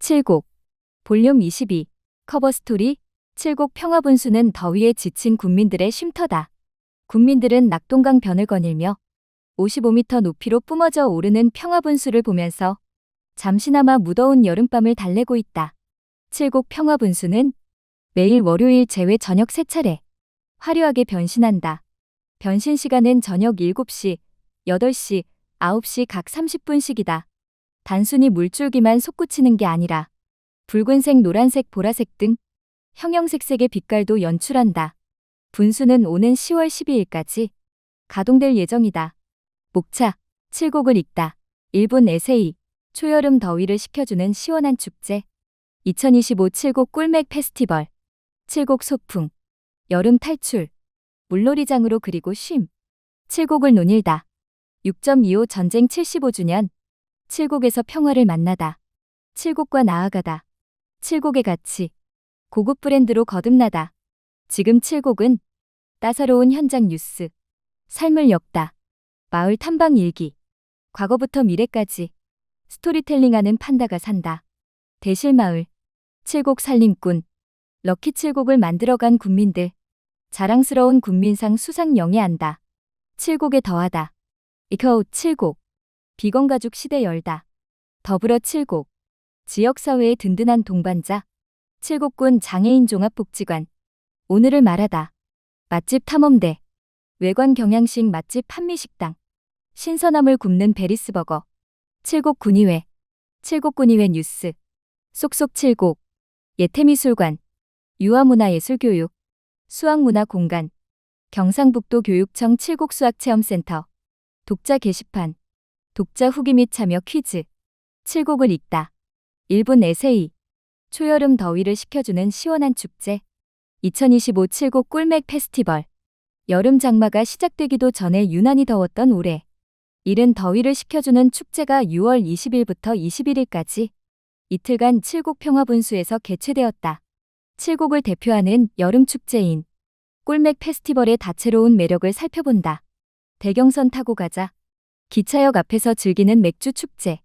칠곡 볼륨 22 커버 스토리 칠곡 평화분수는 더위에 지친 군민들의 쉼터다. 군민들은 낙동강 변을 거닐며 55m 높이로 뿜어져 오르는 평화분수를 보면서 잠시나마 무더운 여름밤을 달래고 있다. 칠곡 평화분수는 매일 월요일 제외 저녁 3차례 화려하게 변신한다. 변신 시간은 저녁 7시, 8시, 9시 각 30분씩이다. 단순히 물줄기만 솟구치는 게 아니라 붉은색, 노란색, 보라색 등 형형색색의 빛깔도 연출한다. 분수는 오는 10월 12일까지 가동될 예정이다. 목차, 칠곡을 읽다. 1분 에세이, 초여름 더위를 식혀주는 시원한 축제. 2025 칠곡 꿀맥 페스티벌. 칠곡 소풍. 여름 탈출. 물놀이장으로 그리고 쉼. 칠곡을 논일다. 6.25 전쟁 75주년. 칠곡에서 평화를 만나다. 칠곡과 나아가다. 칠곡의 가치. 고급 브랜드로 거듭나다. 지금 칠곡은 따사로운 현장 뉴스. 삶을 엮다. 마을 탐방 일기. 과거부터 미래까지. 스토리텔링하는 판다가 산다. 대실마을. 칠곡 살림꾼. 럭키 칠곡을 만들어간 군민들. 자랑스러운 군민상 수상 영예한다. 칠곡에 더하다. 이커 칠곡. 비건가족 시대 열다. 더불어 칠곡. 지역사회의 든든한 동반자. 칠곡군 장애인 종합복지관. 오늘을 말하다. 맛집 탐험대. 외관 경양식 맛집 판미식당. 신선함을 굽는 베리스버거. 칠곡 군의회. 칠곡 군의회 뉴스. 쏙쏙 칠곡. 예태미술관. 유아문화예술교육. 수학문화공간. 경상북도 교육청 칠곡 수학체험센터. 독자 게시판. 독자 후기 및 참여 퀴즈. 칠곡을 읽다. 1분 에세이. 초여름 더위를 식혀주는 시원한 축제. 2025 칠곡 꿀맥 페스티벌. 여름 장마가 시작되기도 전에 유난히 더웠던 올해. 이른 더위를 식혀주는 축제가 6월 20일부터 21일까지 이틀간 칠곡 평화분수에서 개최되었다. 칠곡을 대표하는 여름 축제인 꿀맥 페스티벌의 다채로운 매력을 살펴본다. 대경선 타고 가자. 기차역 앞에서 즐기는 맥주 축제.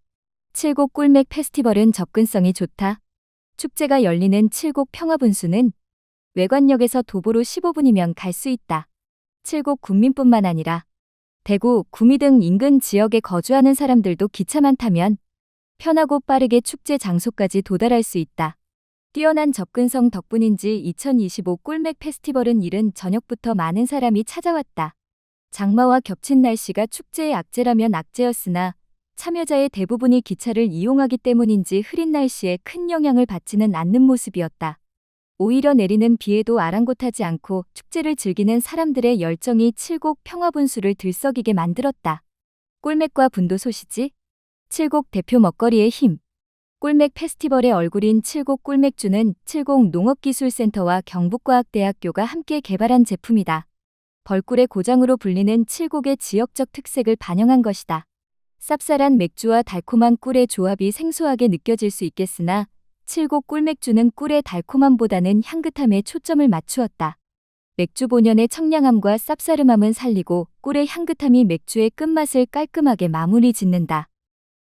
칠곡 꿀맥 페스티벌은 접근성이 좋다. 축제가 열리는 칠곡 평화분수는 외관역에서 도보로 15분이면 갈 수 있다. 칠곡 군민뿐만 아니라 대구, 구미 등 인근 지역에 거주하는 사람들도 기차만 타면 편하고 빠르게 축제 장소까지 도달할 수 있다. 뛰어난 접근성 덕분인지 2025 꿀맥 페스티벌은 이른 저녁부터 많은 사람이 찾아왔다. 장마와 겹친 날씨가 축제의 악재라면 악재였으나 참여자의 대부분이 기차를 이용하기 때문인지 흐린 날씨에 큰 영향을 받지는 않는 모습이었다. 오히려 내리는 비에도 아랑곳하지 않고 축제를 즐기는 사람들의 열정이 칠곡 평화분수를 들썩이게 만들었다. 꿀맥과 분도 소시지. 칠곡 대표 먹거리의 힘. 꿀맥 페스티벌의 얼굴인 칠곡 꿀맥주는 칠곡 농업기술센터와 경북과학대학교가 함께 개발한 제품이다. 벌꿀의 고장으로 불리는 칠곡의 지역적 특색을 반영한 것이다. 쌉쌀한 맥주와 달콤한 꿀의 조합이 생소하게 느껴질 수 있겠으나 칠곡 꿀맥주는 꿀의 달콤함보다는 향긋함에 초점을 맞추었다. 맥주 본연의 청량함과 쌉싸름함은 살리고 꿀의 향긋함이 맥주의 끝맛을 깔끔하게 마무리 짓는다.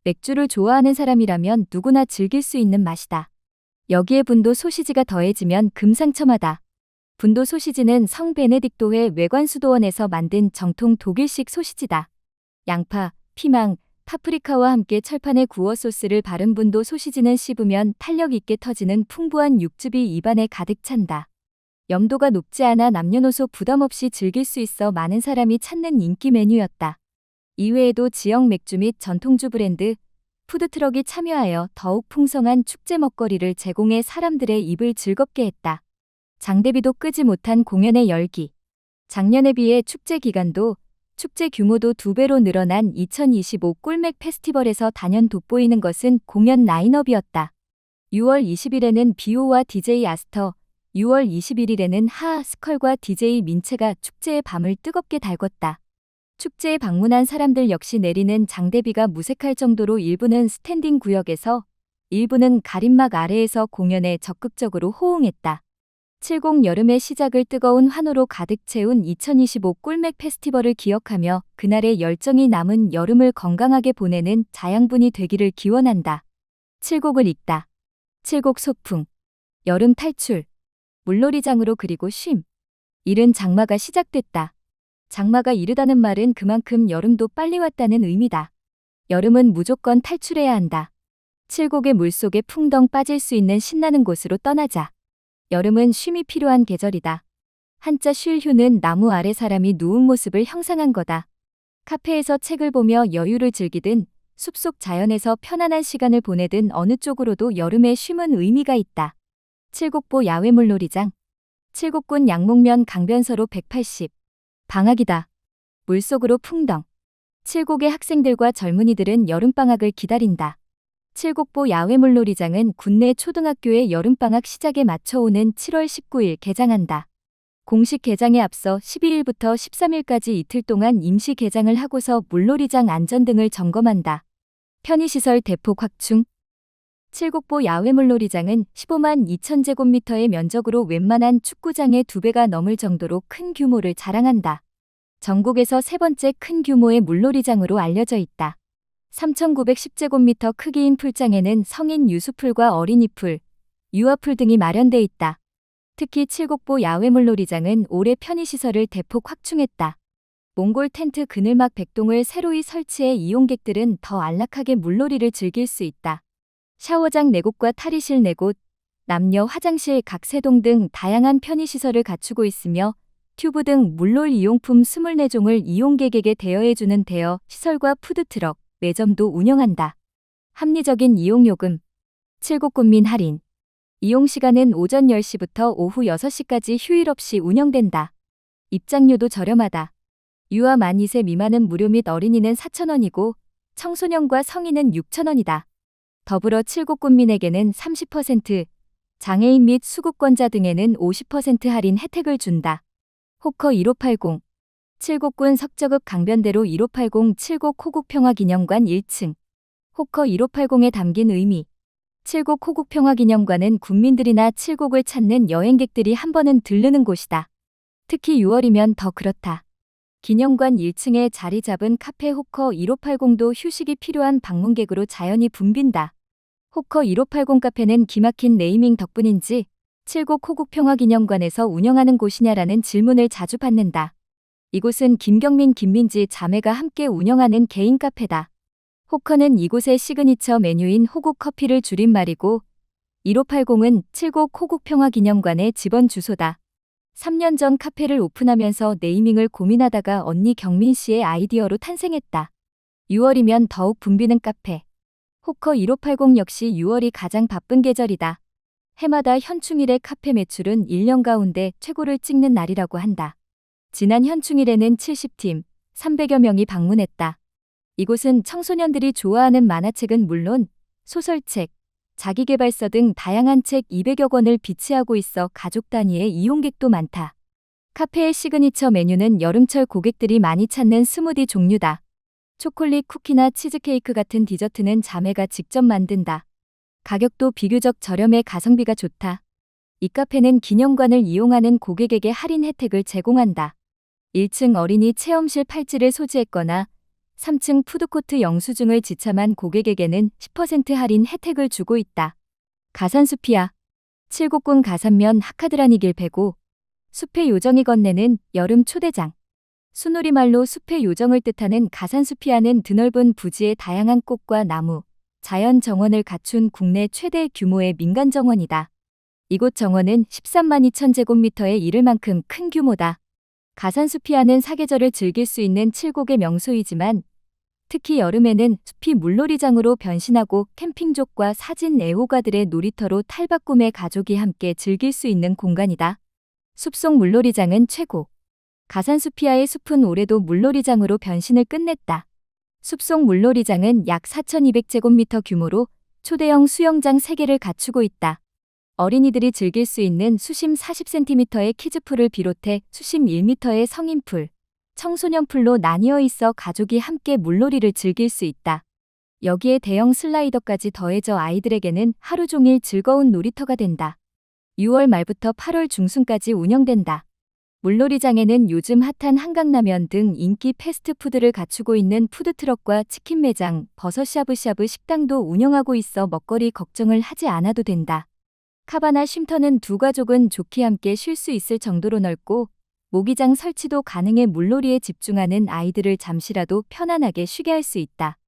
맥주를 좋아하는 사람이라면 누구나 즐길 수 있는 맛이다. 여기에 분도 소시지가 더해지면 금상첨화다. 분도 소시지는 성 베네딕토회 외관수도원에서 만든 정통 독일식 소시지다. 양파, 피망, 파프리카와 함께 철판에 구워 소스를 바른 분도 소시지는 씹으면 탄력 있게 터지는 풍부한 육즙이 입안에 가득 찬다. 염도가 높지 않아 남녀노소 부담 없이 즐길 수 있어 많은 사람이 찾는 인기 메뉴였다. 이외에도 지역 맥주 및 전통주 브랜드, 푸드트럭이 참여하여 더욱 풍성한 축제 먹거리를 제공해 사람들의 입을 즐겁게 했다. 장대비도 끄지 못한 공연의 열기. 작년에 비해 축제 기간도 축제 규모도 2배로 늘어난 2025 꿀맥 페스티벌에서 단연 돋보이는 것은 공연 라인업이었다. 6월 20일에는 비오와 DJ 아스터, 6월 21일에는 하하 스컬과 DJ 민채가 축제의 밤을 뜨겁게 달궜다. 축제에 방문한 사람들 역시 내리는 장대비가 무색할 정도로 일부는 스탠딩 구역에서 일부는 가림막 아래에서 공연에 적극적으로 호응했다. 칠곡 여름의 시작을 뜨거운 환호로 가득 채운 2025 꿀맥 페스티벌을 기억하며 그날의 열정이 남은 여름을 건강하게 보내는 자양분이 되기를 기원한다. 칠곡을 읽다. 칠곡 소풍, 여름 탈출, 물놀이장으로 그리고 쉼. 이른 장마가 시작됐다. 장마가 이르다는 말은 그만큼 여름도 빨리 왔다는 의미다. 여름은 무조건 탈출해야 한다. 칠곡의 물속에 풍덩 빠질 수 있는 신나는 곳으로 떠나자. 여름은 쉼이 필요한 계절이다. 한자 쉴 휴는 나무 아래 사람이 누운 모습을 형상한 거다. 카페에서 책을 보며 여유를 즐기든 숲속 자연에서 편안한 시간을 보내든 어느 쪽으로도 여름의 쉼은 의미가 있다. 칠곡보 야외물놀이장. 칠곡군 양목면 강변서로 180. 방학이다. 물속으로 풍덩. 칠곡의 학생들과 젊은이들은 여름방학을 기다린다. 칠곡보 야외물놀이장은 군내 초등학교의 여름방학 시작에 맞춰오는 7월 19일 개장한다. 공식 개장에 앞서 12일부터 13일까지 이틀 동안 임시 개장을 하고서 물놀이장 안전 등을 점검한다. 편의시설 대폭 확충. 칠곡보 야외물놀이장은 15만 2천 제곱미터의 면적으로 웬만한 축구장의 2배가 넘을 정도로 큰 규모를 자랑한다. 전국에서 세 번째 큰 규모의 물놀이장으로 알려져 있다. 3,910제곱미터 크기인 풀장에는 성인 유수풀과 어린이풀, 유아풀 등이 마련돼 있다. 특히 칠곡보 야외물놀이장은 올해 편의시설을 대폭 확충했다. 몽골 텐트 그늘막 100동을 새로이 설치해 이용객들은 더 안락하게 물놀이를 즐길 수 있다. 샤워장 4곳과 탈의실 4곳, 남녀 화장실 각 3동 등 다양한 편의시설을 갖추고 있으며 튜브 등 물놀 이용품 24종을 이용객에게 대여해주는 대여 시설과 푸드트럭, 매점도 운영한다. 합리적인 이용요금. 칠곡군민 할인. 이용시간은 오전 10시부터 오후 6시까지 휴일 없이 운영된다. 입장료도 저렴하다. 유아 만 2세 미만은 무료 및 어린이는 4,000원이고 청소년과 성인은 6,000원이다. 더불어 칠곡군민에게는 30%, 장애인 및 수급권자 등에는 50% 할인 혜택을 준다. 호커 1580. 칠곡군 석저급 강변대로 1580 칠곡 호국평화기념관 1층. 호커 1580에 담긴 의미. 칠곡 호국평화기념관은 국민들이나 칠곡을 찾는 여행객들이 한 번은 들르는 곳이다. 특히 6월이면 더 그렇다. 기념관 1층에 자리 잡은 카페 호커 1580도 휴식이 필요한 방문객으로 자연히 붐빈다. 호커 1580 카페는 기막힌 네이밍 덕분인지 칠곡 호국평화기념관에서 운영하는 곳이냐라는 질문을 자주 받는다. 이곳은 김경민, 김민지 자매가 함께 운영하는 개인 카페다. 호커는 이곳의 시그니처 메뉴인 호국 커피를 줄임말이고 1580은 칠곡 호국평화기념관의 지번 주소다. 3년 전 카페를 오픈하면서 네이밍을 고민하다가 언니 경민 씨의 아이디어로 탄생했다. 6월이면 더욱 붐비는 카페. 호커 1580 역시 6월이 가장 바쁜 계절이다. 해마다 현충일의 카페 매출은 1년 가운데 최고를 찍는 날이라고 한다. 지난 현충일에는 70팀, 300여 명이 방문했다. 이곳은 청소년들이 좋아하는 만화책은 물론 소설책, 자기계발서 등 다양한 책 200여 권을 비치하고 있어 가족 단위의 이용객도 많다. 카페의 시그니처 메뉴는 여름철 고객들이 많이 찾는 스무디 종류다. 초콜릿 쿠키나 치즈케이크 같은 디저트는 자매가 직접 만든다. 가격도 비교적 저렴해 가성비가 좋다. 이 카페는 기념관을 이용하는 고객에게 할인 혜택을 제공한다. 1층 어린이 체험실 팔찌를 소지했거나 3층 푸드코트 영수증을 지참한 고객에게는 10% 할인 혜택을 주고 있다. 가산숲이야. 칠곡군 가산면 하카드라니길 배고 숲의 요정이 건네는 여름 초대장. 수놀이말로 숲의 요정을 뜻하는 가산숲이야는 드넓은 부지의 다양한 꽃과 나무, 자연 정원을 갖춘 국내 최대 규모의 민간 정원이다. 이곳 정원은 13만 2천 제곱미터에 이를 만큼 큰 규모다. 가산숲이야는 사계절을 즐길 수 있는 칠곡의 명소이지만 특히 여름에는 숲이 물놀이장으로 변신하고 캠핑족과 사진 애호가들의 놀이터로 탈바꿈해 가족이 함께 즐길 수 있는 공간이다. 숲속 물놀이장은 최고. 가산숲이야의 숲은 올해도 물놀이장으로 변신을 끝냈다. 숲속 물놀이장은 약 4,200제곱미터 규모로 초대형 수영장 3개를 갖추고 있다. 어린이들이 즐길 수 있는 수심 40cm의 키즈풀을 비롯해 수심 1m의 성인풀, 청소년풀로 나뉘어 있어 가족이 함께 물놀이를 즐길 수 있다. 여기에 대형 슬라이더까지 더해져 아이들에게는 하루 종일 즐거운 놀이터가 된다. 6월 말부터 8월 중순까지 운영된다. 물놀이장에는 요즘 핫한 한강라면 등 인기 패스트푸드를 갖추고 있는 푸드트럭과 치킨 매장, 버섯 샤브샤브 식당도 운영하고 있어 먹거리 걱정을 하지 않아도 된다. 카바나 쉼터는 두 가족은 좋게 함께 쉴 수 있을 정도로 넓고 모기장 설치도 가능해 물놀이에 집중하는 아이들을 잠시라도 편안하게 쉬게 할 수 있다.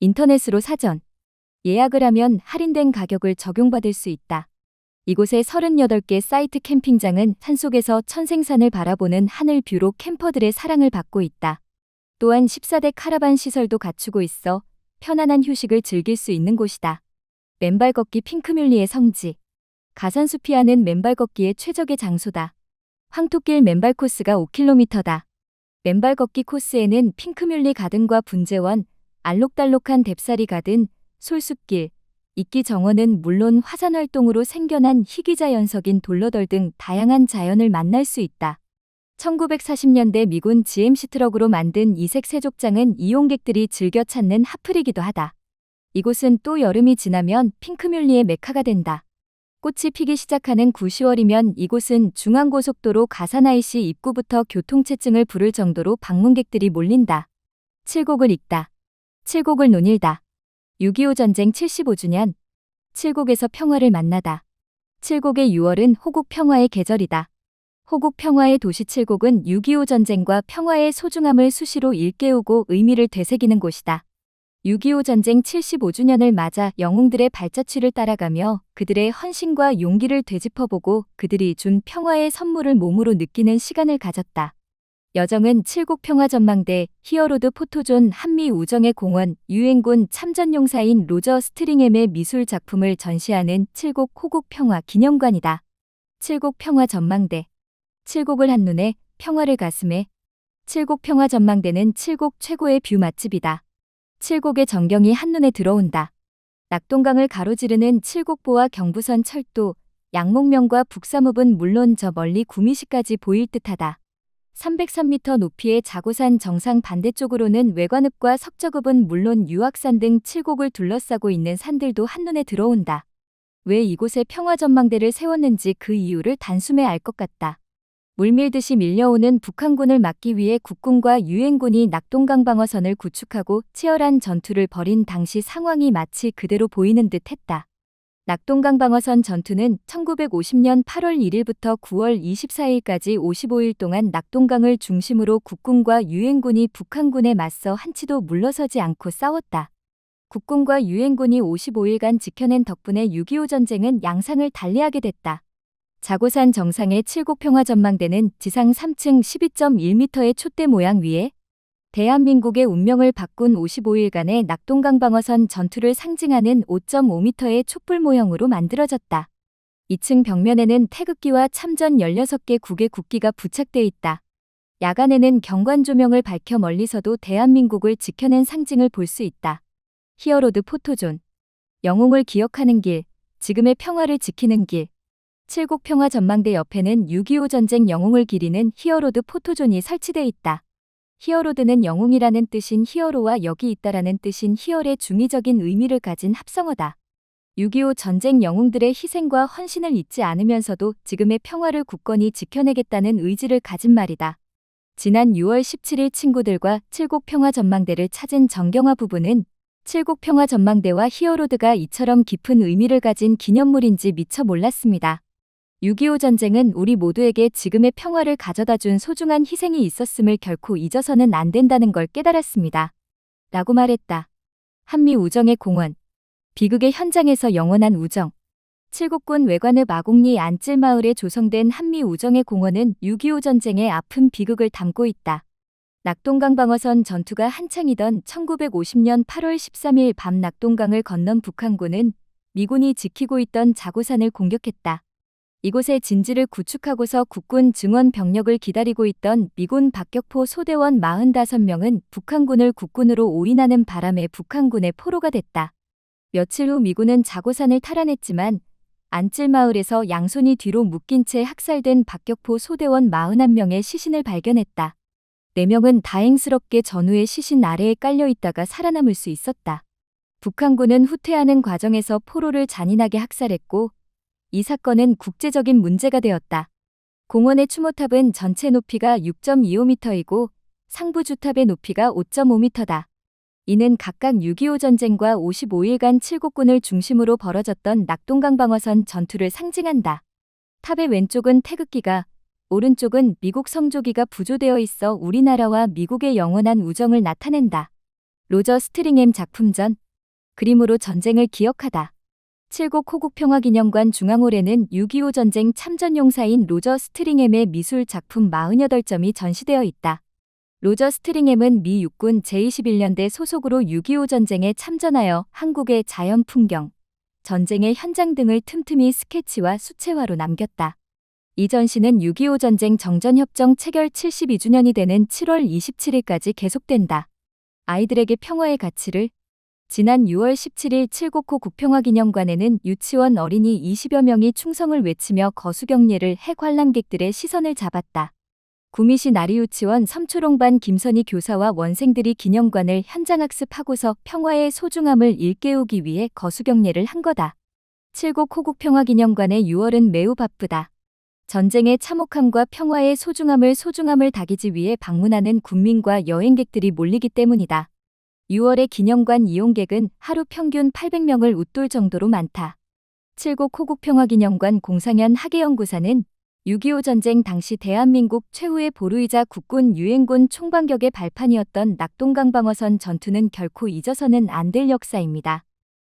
인터넷으로 사전 예약을 하면 할인된 가격을 적용받을 수 있다. 이곳의 38개 사이트 캠핑장은 산속에서 천생산을 바라보는 하늘 뷰로 캠퍼들의 사랑을 받고 있다. 또한 14대 카라반 시설도 갖추고 있어 편안한 휴식을 즐길 수 있는 곳이다. 맨발 걷기 핑크뮬리의 성지. 가산수피아는 맨발 걷기의 최적의 장소다. 황토길 맨발 코스가 5km다. 맨발 걷기 코스에는 핑크뮬리 가든과 분재원, 알록달록한 뎁사리 가든, 솔숲길, 이끼 정원은 물론 화산활동으로 생겨난 희귀자연석인 돌러덜 등 다양한 자연을 만날 수 있다. 1940년대 미군 GMC 트럭으로 만든 이색 세족장은 이용객들이 즐겨 찾는 핫플이기도 하다. 이곳은 또 여름이 지나면 핑크뮬리의 메카가 된다. 꽃이 피기 시작하는 9, 10월이면 이곳은 중앙고속도로 가사나이시 입구부터 교통체증을 부를 정도로 방문객들이 몰린다. 칠곡을 읽다. 칠곡을 논일다. 6.25 전쟁 75주년. 칠곡에서 평화를 만나다. 칠곡의 6월은 호국 평화의 계절이다. 호국 평화의 도시 칠곡은 6.25 전쟁과 평화의 소중함을 수시로 일깨우고 의미를 되새기는 곳이다. 6.25 전쟁 75주년을 맞아 영웅들의 발자취를 따라가며 그들의 헌신과 용기를 되짚어보고 그들이 준 평화의 선물을 몸으로 느끼는 시간을 가졌다. 여정은 칠곡 평화전망대, 히어로드 포토존 한미 우정의 공원, 유엔군 참전용사인 로저 스트링햄의 미술 작품을 전시하는 칠곡 호국 평화 기념관이다. 칠곡 평화전망대. 칠곡을 한눈에, 평화를 가슴에. 칠곡 평화전망대는 칠곡 최고의 뷰 맛집이다. 칠곡의 전경이 한눈에 들어온다. 낙동강을 가로지르는 칠곡보와 경부선 철도, 양목면과 북사읍은 물론 저 멀리 구미시까지 보일 듯하다. 303m 높이의 자고산 정상 반대쪽으로는 외관읍과 석저읍은 물론 유악산 등 칠곡을 둘러싸고 있는 산들도 한눈에 들어온다. 왜 이곳에 평화전망대를 세웠는지 그 이유를 단숨에 알 것 같다. 물밀듯이 밀려오는 북한군을 막기 위해 국군과 유엔군이 낙동강 방어선을 구축하고 치열한 전투를 벌인 당시 상황이 마치 그대로 보이는 듯 했다. 낙동강 방어선 전투는 1950년 8월 1일부터 9월 24일까지 55일 동안 낙동강을 중심으로 국군과 유엔군이 북한군에 맞서 한치도 물러서지 않고 싸웠다. 국군과 유엔군이 55일간 지켜낸 덕분에 6.25 전쟁은 양상을 달리하게 됐다. 자고산 정상의 칠곡평화전망대는 지상 3층 12.1m의 촛대 모양 위에 대한민국의 운명을 바꾼 55일간의 낙동강 방어선 전투를 상징하는 5.5m의 촛불 모형으로 만들어졌다. 2층 벽면에는 태극기와 참전 16개 국의 국기가 부착돼 있다. 야간에는 경관 조명을 밝혀 멀리서도 대한민국을 지켜낸 상징을 볼 수 있다. 히어로드 포토존. 영웅을 기억하는 길, 지금의 평화를 지키는 길. 칠곡 평화전망대 옆에는 6.25 전쟁 영웅을 기리는 히어로드 포토존이 설치돼 있다. 히어로드는 영웅이라는 뜻인 히어로와 여기 있다라는 뜻인 히얼의 중의적인 의미를 가진 합성어다. 6.25 전쟁 영웅들의 희생과 헌신을 잊지 않으면서도 지금의 평화를 굳건히 지켜내겠다는 의지를 가진 말이다. 지난 6월 17일 친구들과 칠곡 평화전망대를 찾은 정경화 부부는 칠곡 평화전망대와 히어로드가 이처럼 깊은 의미를 가진 기념물인지 미처 몰랐습니다. 6.25 전쟁은 우리 모두에게 지금의 평화를 가져다준 소중한 희생이 있었음을 결코 잊어서는 안 된다는 걸 깨달았습니다. 라고 말했다. 한미 우정의 공원. 비극의 현장에서 영원한 우정. 칠곡군 외관읍 아곡리 안찔마을에 조성된 한미 우정의 공원은 6.25 전쟁의 아픈 비극을 담고 있다. 낙동강 방어선 전투가 한창이던 1950년 8월 13일 밤 낙동강을 건넌 북한군은 미군이 지키고 있던 자고산을 공격했다. 이곳에 진지를 구축하고서 국군 증원 병력을 기다리고 있던 미군 박격포 소대원 45명은 북한군을 국군으로 오인하는 바람에 북한군의 포로가 됐다. 며칠 후 미군은 자고산을 탈환했지만 안찔마을에서 양손이 뒤로 묶인 채 학살된 박격포 소대원 41명의 시신을 발견했다. 4명은 다행스럽게 전후의 시신 아래에 깔려 있다가 살아남을 수 있었다. 북한군은 후퇴하는 과정에서 포로를 잔인하게 학살했고 이 사건은 국제적인 문제가 되었다. 공원의 추모탑은 전체 높이가 6.25m이고 상부 주탑의 높이가 5.5m다. 이는 각각 6.25 전쟁과 55일간 칠곡군을 중심으로 벌어졌던 낙동강 방어선 전투를 상징한다. 탑의 왼쪽은 태극기가, 오른쪽은 미국 성조기가 부조되어 있어 우리나라와 미국의 영원한 우정을 나타낸다. 로저 스트링햄 작품전. 그림으로 전쟁을 기억하다. 칠곡 호국평화기념관 중앙홀에는 6.25 전쟁 참전용사인 로저 스트링햄의 미술 작품 48점이 전시되어 있다. 로저 스트링햄은 미 육군 제21년대 소속으로 6.25 전쟁에 참전하여 한국의 자연 풍경, 전쟁의 현장 등을 틈틈이 스케치와 수채화로 남겼다. 이 전시는 6.25 전쟁 정전협정 체결 72주년이 되는 7월 27일까지 계속된다. 아이들에게 평화의 가치를. 지난 6월 17일 칠곡호 국평화기념관에는 유치원 어린이 20여 명이 충성을 외치며 거수경례를 해 관람객들의 시선을 잡았다. 구미시 나리유치원 섬초롱반 김선희 교사와 원생들이 기념관을 현장학습하고서 평화의 소중함을 일깨우기 위해 거수경례를 한 거다. 칠곡 호국평화기념관의 6월은 매우 바쁘다. 전쟁의 참혹함과 평화의 소중함을 다기지 위해 방문하는 군민과 여행객들이 몰리기 때문이다. 6월의 기념관 이용객은 하루 평균 800명을 웃돌 정도로 많다. 칠곡 호국평화기념관 공상현 학예연구사는 6.25 전쟁 당시 대한민국 최후의 보루이자 국군 유엔군 총방격의 발판이었던 낙동강 방어선 전투는 결코 잊어서는 안 될 역사입니다.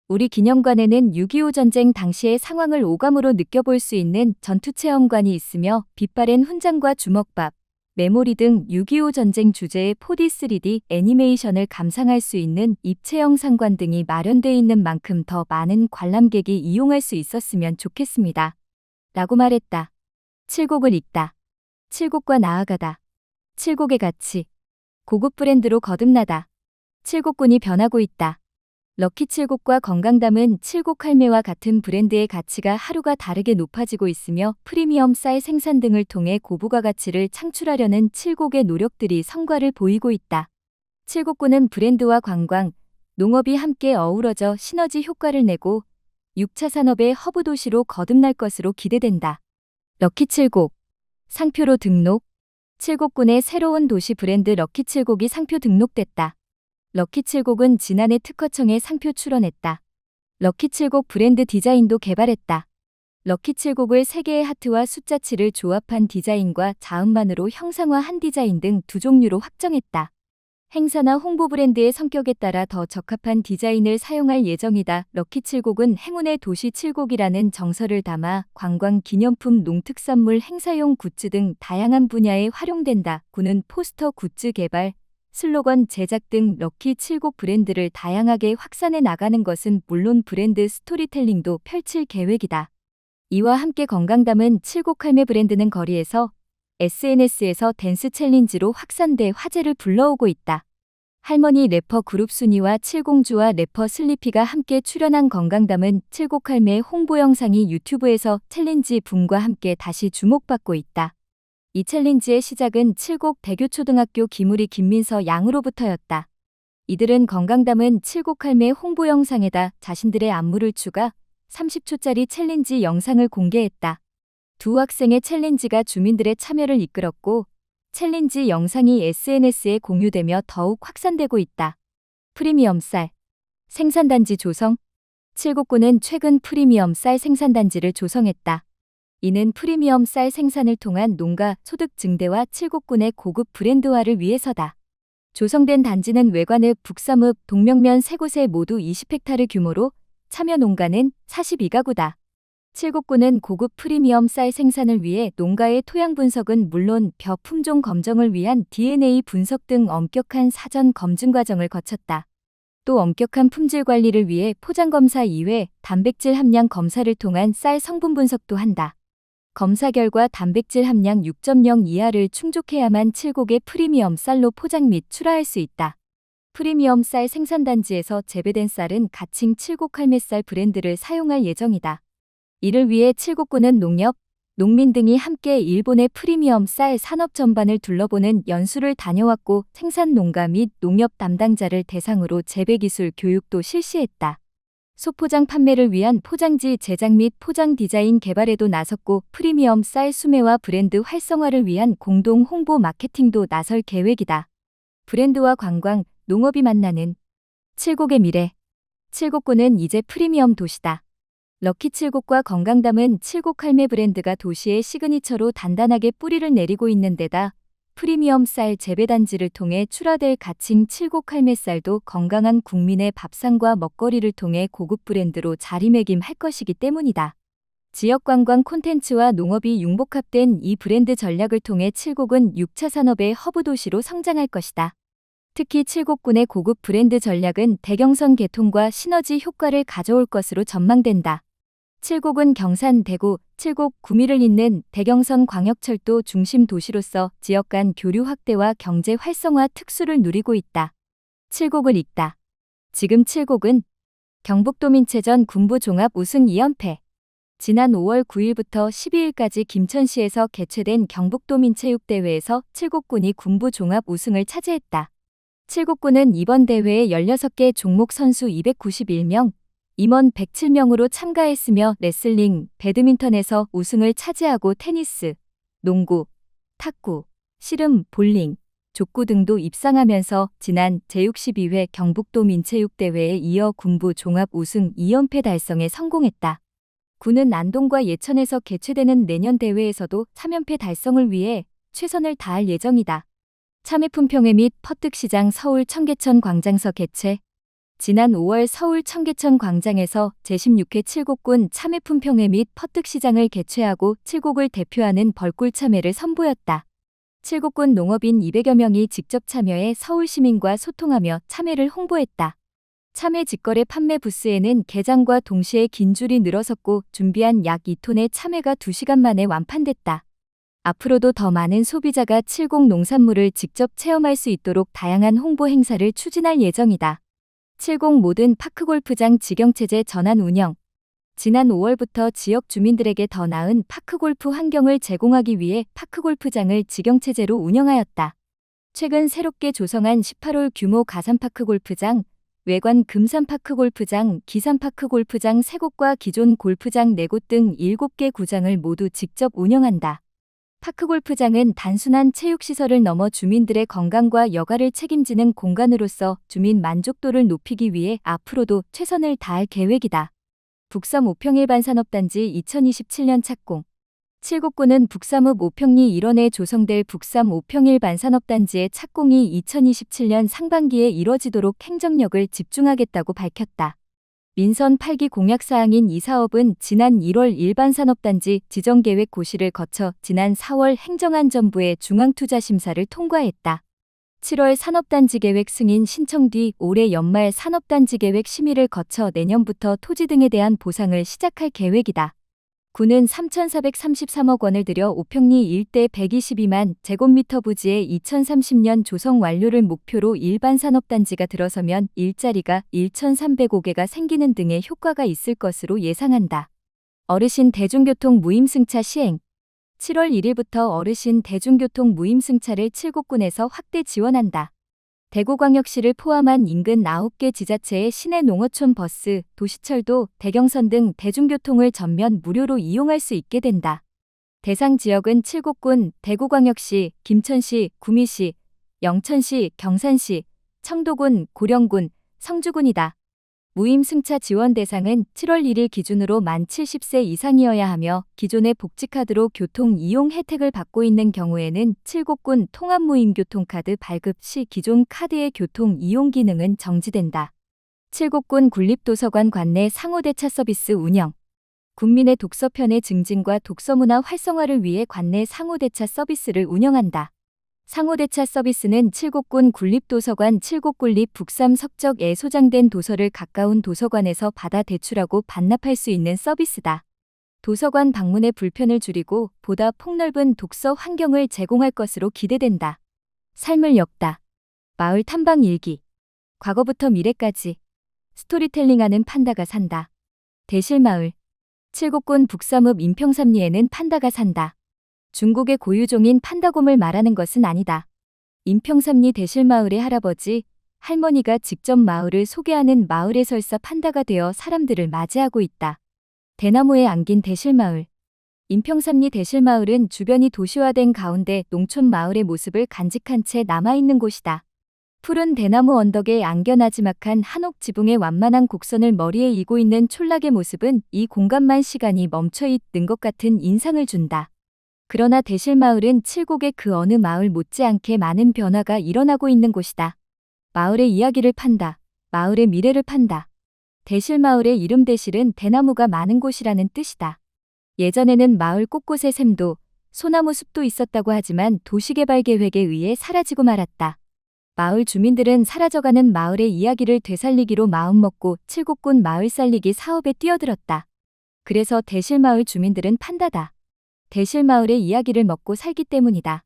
우리 기념관에는 6.25 전쟁 당시의 상황을 오감으로 느껴볼 수 있는 전투체험관이 있으며 빛바랜 훈장과 주먹밥, 메모리 등 6.25 전쟁 주제의 4D, 3D 애니메이션을 감상할 수 있는 입체 영상관 등이 마련되어 있는 만큼 더 많은 관람객이 이용할 수 있었으면 좋겠습니다. 라고 말했다. 칠곡을 읽다. 칠곡과 나아가다. 칠곡의 가치. 고급 브랜드로 거듭나다. 칠곡군이 변하고 있다. 럭키 칠곡과 건강담은 칠곡 할매와 같은 브랜드의 가치가 하루가 다르게 높아지고 있으며 프리미엄 쌀 생산 등을 통해 고부가 가치를 창출하려는 칠곡의 노력들이 성과를 보이고 있다. 칠곡군은 브랜드와 관광, 농업이 함께 어우러져 시너지 효과를 내고 6차 산업의 허브 도시로 거듭날 것으로 기대된다. 럭키 칠곡. 상표로 등록. 칠곡군의 새로운 도시 브랜드 럭키 칠곡이 상표 등록됐다. 럭키 칠곡은 지난해 특허청에 상표 출원했다. 럭키 칠곡 브랜드 디자인도 개발했다. 럭키 칠곡을 3개의 하트와 숫자 7을 조합한 디자인과 자음만으로 형상화한 디자인 등 2종류로 확정했다. 행사나 홍보 브랜드의 성격에 따라 더 적합한 디자인을 사용할 예정이다. 럭키 칠곡은 행운의 도시 칠곡이라는 정서를 담아 관광, 기념품, 농특산물, 행사용 굿즈 등 다양한 분야에 활용된다. 군은 포스터 굿즈 개발, 슬로건 제작 등 럭키 칠곡 브랜드를 다양하게 확산해 나가는 것은 물론 브랜드 스토리텔링도 펼칠 계획이다. 이와 함께 건강담은 칠곡 할매 브랜드는 거리에서 SNS에서 댄스 챌린지로 확산돼 화제를 불러오고 있다. 할머니 래퍼 그룹 순이와 칠공주와 래퍼 슬리피가 함께 출연한 건강담은 칠곡 할매의 홍보 영상이 유튜브에서 챌린지 붐과 함께 다시 주목받고 있다. 이 챌린지의 시작은 칠곡 대교초등학교 김우리 김민서 양으로부터였다. 이들은 건강담은 칠곡 할매 홍보 영상에다 자신들의 안무를 추가 30초짜리 챌린지 영상을 공개했다. 두 학생의 챌린지가 주민들의 참여를 이끌었고 챌린지 영상이 SNS에 공유되며 더욱 확산되고 있다. 프리미엄 쌀 생산단지 조성. 칠곡군은 최근 프리미엄 쌀 생산단지를 조성했다. 이는 프리미엄 쌀 생산을 통한 농가 소득 증대와 칠곡군의 고급 브랜드화를 위해서다. 조성된 단지는 외관읍, 북삼읍, 동명면 3곳에 모두 20헥타르 규모로 참여 농가는 42가구다. 칠곡군은 고급 프리미엄 쌀 생산을 위해 농가의 토양 분석은 물론 벼 품종 검정을 위한 DNA 분석 등 엄격한 사전 검증 과정을 거쳤다. 또 엄격한 품질 관리를 위해 포장 검사 이외 단백질 함량 검사를 통한 쌀 성분 분석도 한다. 검사 결과 단백질 함량 6.0 이하를 충족해야만 칠곡의 프리미엄 쌀로 포장 및 출하할 수 있다. 프리미엄 쌀 생산단지에서 재배된 쌀은 가칭 칠곡 할매쌀 브랜드를 사용할 예정이다. 이를 위해 칠곡군은 농협, 농민 등이 함께 일본의 프리미엄 쌀 산업 전반을 둘러보는 연수를 다녀왔고 생산 농가 및 농협 담당자를 대상으로 재배기술 교육도 실시했다. 소포장 판매를 위한 포장지 제작 및 포장 디자인 개발에도 나섰고 프리미엄 쌀 수매와 브랜드 활성화를 위한 공동 홍보 마케팅도 나설 계획이다. 브랜드와 관광, 농업이 만나는 칠곡의 미래. 칠곡군은 이제 프리미엄 도시다. 럭키 칠곡과 건강담은 칠곡 할매 브랜드가 도시의 시그니처로 단단하게 뿌리를 내리고 있는 데다 프리미엄 쌀 재배단지를 통해 출하될 가칭 칠곡 할매 쌀도 건강한 국민의 밥상과 먹거리를 통해 고급 브랜드로 자리매김할 것이기 때문이다. 지역 관광 콘텐츠와 농업이 융복합된 이 브랜드 전략을 통해 칠곡은 6차 산업의 허브 도시로 성장할 것이다. 특히 칠곡군의 고급 브랜드 전략은 대경선 개통과 시너지 효과를 가져올 것으로 전망된다. 칠곡은 경산, 대구, 칠곡, 구미를 잇는 대경선 광역철도 중심 도시로서 지역 간 교류 확대와 경제 활성화 특수를 누리고 있다. 칠곡을 잇다. 지금 칠곡은 경북도민체전 군부 종합 우승 2연패. 지난 5월 9일부터 12일까지 김천시에서 개최된 경북도민체육대회에서 칠곡군이 군부 종합 우승을 차지했다. 칠곡군은 이번 대회에 16개 종목 선수 291명, 임원 107명으로 참가했으며 레슬링, 배드민턴에서 우승을 차지하고 테니스, 농구, 탁구, 씨름, 볼링, 족구 등도 입상하면서 지난 제62회 경북도 민체육대회에 이어 군부 종합 우승 2연패 달성에 성공했다. 군은 안동과 예천에서 개최되는 내년 대회에서도 3연패 달성을 위해 최선을 다할 예정이다. 참외품평회 및 퍼뜩시장 서울 청계천 광장서 개최. 지난 5월 서울 청계천 광장에서 제16회 칠곡군 참외품평회 및 퍼뜩시장을 개최하고 칠곡을 대표하는 벌꿀 참외를 선보였다. 칠곡군 농업인 200여 명이 직접 참여해 서울 시민과 소통하며 참외를 홍보했다. 참외 직거래 판매 부스에는 개장과 동시에 긴 줄이 늘어섰고 준비한 약 2톤의 참외가 2시간 만에 완판됐다. 앞으로도 더 많은 소비자가 칠곡 농산물을 직접 체험할 수 있도록 다양한 홍보 행사를 추진할 예정이다. 칠곡 모든 파크골프장 직영체제 전환 운영. 지난 5월부터 지역 주민들에게 더 나은 파크골프 환경을 제공하기 위해 파크골프장을 직영체제로 운영하였다. 최근 새롭게 조성한 18홀 규모 가산파크골프장, 외관 금산파크골프장, 기산파크골프장 3곳과 기존 골프장 4곳 등 7개 구장을 모두 직접 운영한다. 파크골프장은 단순한 체육시설을 넘어 주민들의 건강과 여가를 책임지는 공간으로서 주민 만족도를 높이기 위해 앞으로도 최선을 다할 계획이다. 북섬 오평일반산업단지 2027년 착공. 칠곡군은 북삼읍 오평리 일원에 조성될 북삼 오평일반산업단지의 착공이 2027년 상반기에 이뤄지도록 행정력을 집중하겠다고 밝혔다. 민선 8기 공약사항인 이 사업은 지난 1월 일반산업단지 지정계획 고시를 거쳐 지난 4월 행정안전부의 중앙투자심사를 통과했다. 7월 산업단지계획 승인 신청 뒤 올해 연말 산업단지계획 심의를 거쳐 내년부터 토지 등에 대한 보상을 시작할 계획이다. 군은 3,433억 원을 들여 오평리 일대 122만 제곱미터 부지의 2030년 조성 완료를 목표로 일반 산업단지가 들어서면 일자리가 1,305개가 생기는 등의 효과가 있을 것으로 예상한다. 어르신 대중교통 무임승차 시행. 7월 1일부터 어르신 대중교통 무임승차를 칠곡군에서 확대 지원한다. 대구광역시를 포함한 인근 9개 지자체의 시내 농어촌 버스, 도시철도, 대경선 등 대중교통을 전면 무료로 이용할 수 있게 된다. 대상 지역은 칠곡군, 대구광역시, 김천시, 구미시, 영천시, 경산시, 청도군, 고령군, 성주군이다. 무임승차 지원 대상은 7월 1일 기준으로 만 70세 이상이어야 하며 기존의 복지카드로 교통 이용 혜택을 받고 있는 경우에는 칠곡군 통합무임교통카드 발급 시 기존 카드의 교통 이용 기능은 정지된다. 칠곡군 군립도서관 관내 상호대차 서비스 운영. 국민의 독서 편의 증진과 독서문화 활성화를 위해 관내 상호대차 서비스를 운영한다. 상호대차 서비스는 칠곡군 군립도서관 칠곡군립 북삼 석적에 소장된 도서를 가까운 도서관에서 받아 대출하고 반납할 수 있는 서비스다. 도서관 방문의 불편을 줄이고 보다 폭넓은 독서 환경을 제공할 것으로 기대된다. 삶을 엮다. 마을 탐방 일기. 과거부터 미래까지. 스토리텔링하는 판다가 산다. 대실마을. 칠곡군 북삼읍 인평삼리에는 판다가 산다. 중국의 고유종인 판다곰을 말하는 것은 아니다. 인평삼리 대실마을의 할아버지, 할머니가 직접 마을을 소개하는 마을 해설사 판다가 되어 사람들을 맞이하고 있다. 대나무에 안긴 대실마을. 인평삼리 대실마을은 주변이 도시화된 가운데 농촌 마을의 모습을 간직한 채 남아있는 곳이다. 푸른 대나무 언덕에 안겨 나지막한 한옥 지붕의 완만한 곡선을 머리에 이고 있는 촌락의 모습은 이 공간만 시간이 멈춰 있는 것 같은 인상을 준다. 그러나 대실마을은 칠곡의 그 어느 마을 못지않게 많은 변화가 일어나고 있는 곳이다. 마을의 이야기를 판다. 마을의 미래를 판다. 대실마을의 이름 대실은 대나무가 많은 곳이라는 뜻이다. 예전에는 마을 곳곳에 샘도, 소나무 숲도 있었다고 하지만 도시개발 계획에 의해 사라지고 말았다. 마을 주민들은 사라져가는 마을의 이야기를 되살리기로 마음먹고 칠곡군 마을 살리기 사업에 뛰어들었다. 그래서 대실마을 주민들은 판다다. 대실마을의 이야기를 먹고 살기 때문이다.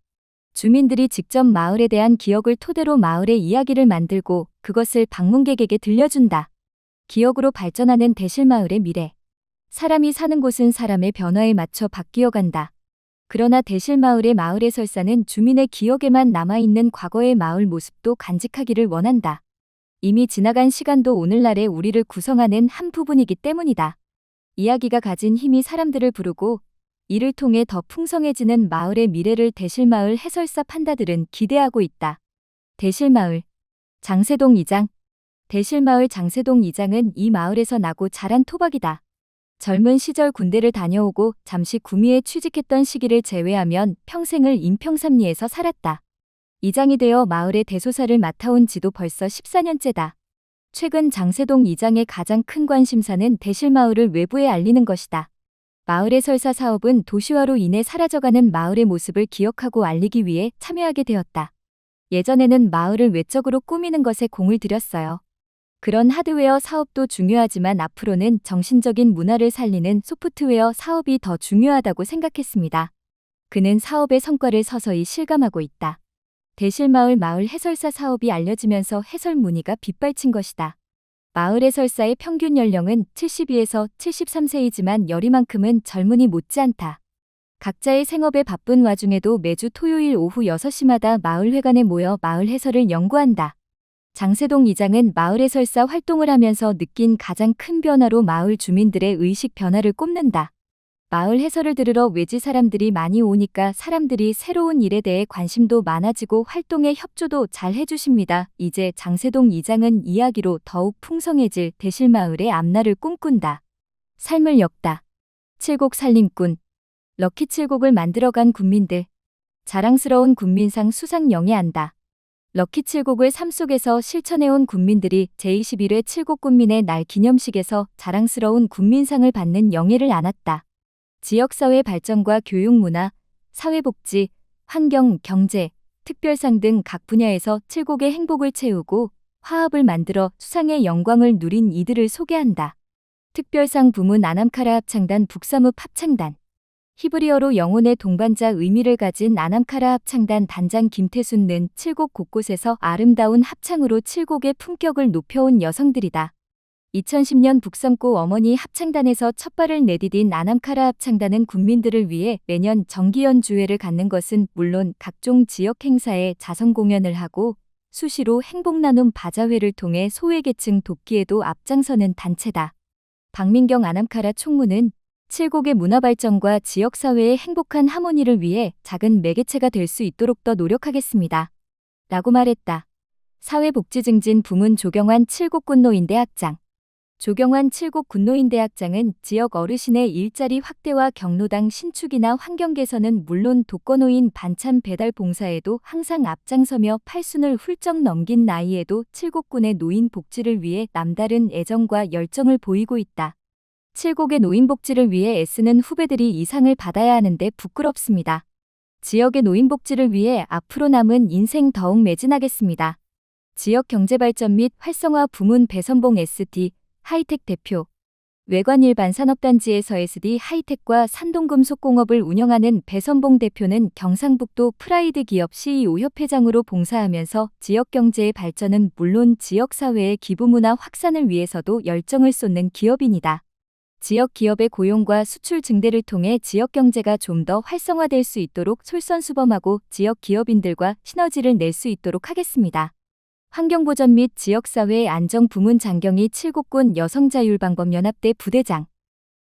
주민들이 직접 마을에 대한 기억을 토대로 마을의 이야기를 만들고 그것을 방문객에게 들려준다. 기억으로 발전하는 대실마을의 미래. 사람이 사는 곳은 사람의 변화에 맞춰 바뀌어간다. 그러나 대실마을의 마을 해설사는 주민의 기억에만 남아있는 과거의 마을 모습도 간직하기를 원한다. 이미 지나간 시간도 오늘날의 우리를 구성하는 한 부분이기 때문이다. 이야기가 가진 힘이 사람들을 부르고 이를 통해 더 풍성해지는 마을의 미래를 대실마을 해설사 판다들은 기대하고 있다. 대실마을 장세동 이장. 대실마을 장세동 이장은 이 마을에서 나고 자란 토박이다. 젊은 시절 군대를 다녀오고 잠시 구미에 취직했던 시기를 제외하면 평생을 인평삼리에서 살았다. 이장이 되어 마을의 대소사를 맡아온 지도 벌써 14년째다. 최근 장세동 이장의 가장 큰 관심사는 대실마을을 외부에 알리는 것이다. 마을 해설사 사업은 도시화로 인해 사라져가는 마을의 모습을 기억하고 알리기 위해 참여하게 되었다. 예전에는 마을을 외적으로 꾸미는 것에 공을 들였어요. 그런 하드웨어 사업도 중요하지만 앞으로는 정신적인 문화를 살리는 소프트웨어 사업이 더 중요하다고 생각했습니다. 그는 사업의 성과를 서서히 실감하고 있다. 대실마을 마을 해설사 사업이 알려지면서 해설 문의가 빗발친 것이다. 마을 해설사의 평균 연령은 72에서 73세이지만 열이만큼은 젊은이 못지않다. 각자의 생업에 바쁜 와중에도 매주 토요일 오후 6시마다 마을회관에 모여 마을 해설을 연구한다. 장세동 이장은 마을 해설사 활동을 하면서 느낀 가장 큰 변화로 마을 주민들의 의식 변화를 꼽는다. 마을 해설을 들으러 외지 사람들이 많이 오니까 사람들이 새로운 일에 대해 관심도 많아지고 활동에 협조도 잘 해주십니다. 이제 장세동 이장은 이야기로 더욱 풍성해질 대실마을의 앞날을 꿈꾼다. 삶을 엮다. 칠곡 살림꾼. 럭키 칠곡을 만들어간 군민들. 자랑스러운 군민상 수상 영예한다. 럭키 칠곡을 삶 속에서 실천해온 군민들이 제21회 칠곡군민의 날 기념식에서 자랑스러운 군민상을 받는 영예를 안았다. 지역사회 발전과 교육문화, 사회복지, 환경, 경제, 특별상 등 각 분야에서 칠곡의 행복을 채우고 화합을 만들어 수상의 영광을 누린 이들을 소개한다. 특별상 부문 아남카라 합창단 북사읍 합창단. 히브리어로 영혼의 동반자 의미를 가진 아남카라 합창단 단장 김태순는 칠곡 곳곳에서 아름다운 합창으로 칠곡의 품격을 높여온 여성들이다. 2010년 북섬고 어머니 합창단에서 첫 발을 내디딘 아남카라 합창단은 군민들을 위해 매년 정기연주회를 갖는 것은 물론 각종 지역 행사에 자선 공연을 하고 수시로 행복나눔 바자회를 통해 소외계층 돕기에도 앞장서는 단체다. 박민경 아남카라 총무는 칠곡의 문화발전과 지역사회의 행복한 하모니를 위해 작은 매개체가 될 수 있도록 더 노력하겠습니다. 라고 말했다. 사회복지증진 부문 조경환 칠곡군노인대 학장. 조경환 칠곡군노인대 학장은 지역 어르신의 일자리 확대와 경로당 신축이나 환경 개선은 물론 독거노인 반찬 배달 봉사에도 항상 앞장서며 팔순을 훌쩍 넘긴 나이에도 칠곡군의 노인 복지를 위해 남다른 애정과 열정을 보이고 있다. 칠곡의 노인 복지를 위해 애쓰는 후배들이 이 상을 받아야 하는데 부끄럽습니다. 지역의 노인 복지를 위해 앞으로 남은 인생 더욱 매진하겠습니다. 지역 경제발전 및 활성화 부문 배선봉 SD 하이텍 대표. 외관 일반 산업단지에서 SD 하이텍과 산동금속공업을 운영하는 배선봉 대표는 경상북도 프라이드 기업 CEO 협회장으로 봉사하면서 지역 경제의 발전은 물론 지역사회의 기부문화 확산을 위해서도 열정을 쏟는 기업인이다. 지역 기업의 고용과 수출 증대를 통해 지역 경제가 좀 더 활성화될 수 있도록 솔선수범하고 지역 기업인들과 시너지를 낼 수 있도록 하겠습니다. 환경보전 및 지역사회 안정 부문 장경희 칠곡군 여성자율방법연합대 부대장.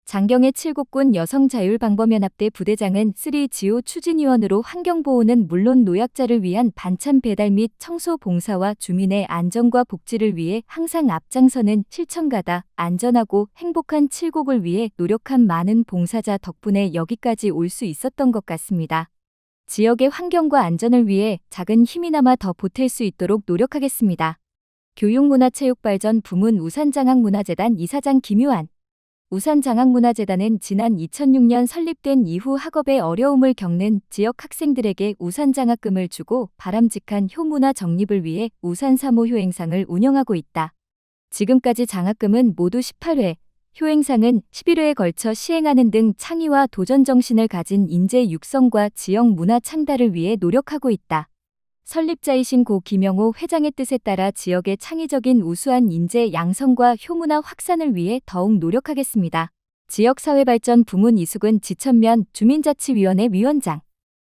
장경애 칠곡군 여성자율방법연합대 부대장은 3GO 추진위원으로 환경보호는 물론 노약자를 위한 반찬 배달 및 청소 봉사와 주민의 안전과 복지를 위해 항상 앞장서는 실천가다. 안전하고 행복한 칠곡을 위해 노력한 많은 봉사자 덕분에 여기까지 올 수 있었던 것 같습니다. 지역의 환경과 안전을 위해 작은 힘이나마 더 보탤 수 있도록 노력하겠습니다. 교육문화체육발전 부문 우산장학문화재단 이사장 김유한. 우산장학문화재단은 지난 2006년 설립된 이후 학업에 어려움을 겪는 지역 학생들에게 우산장학금을 주고 바람직한 효문화 정립을 위해 우산사모 효행상을 운영하고 있다. 지금까지 장학금은 모두 18회, 효행상은 11회에 걸쳐 시행하는 등 창의와 도전 정신을 가진 인재 육성과 지역 문화 창달을 위해 노력하고 있다. 설립자이신 고 김영호 회장의 뜻에 따라 지역의 창의적인 우수한 인재 양성과 효문화 확산을 위해 더욱 노력하겠습니다. 지역사회발전 부문 이수근 지천면 주민자치위원회 위원장.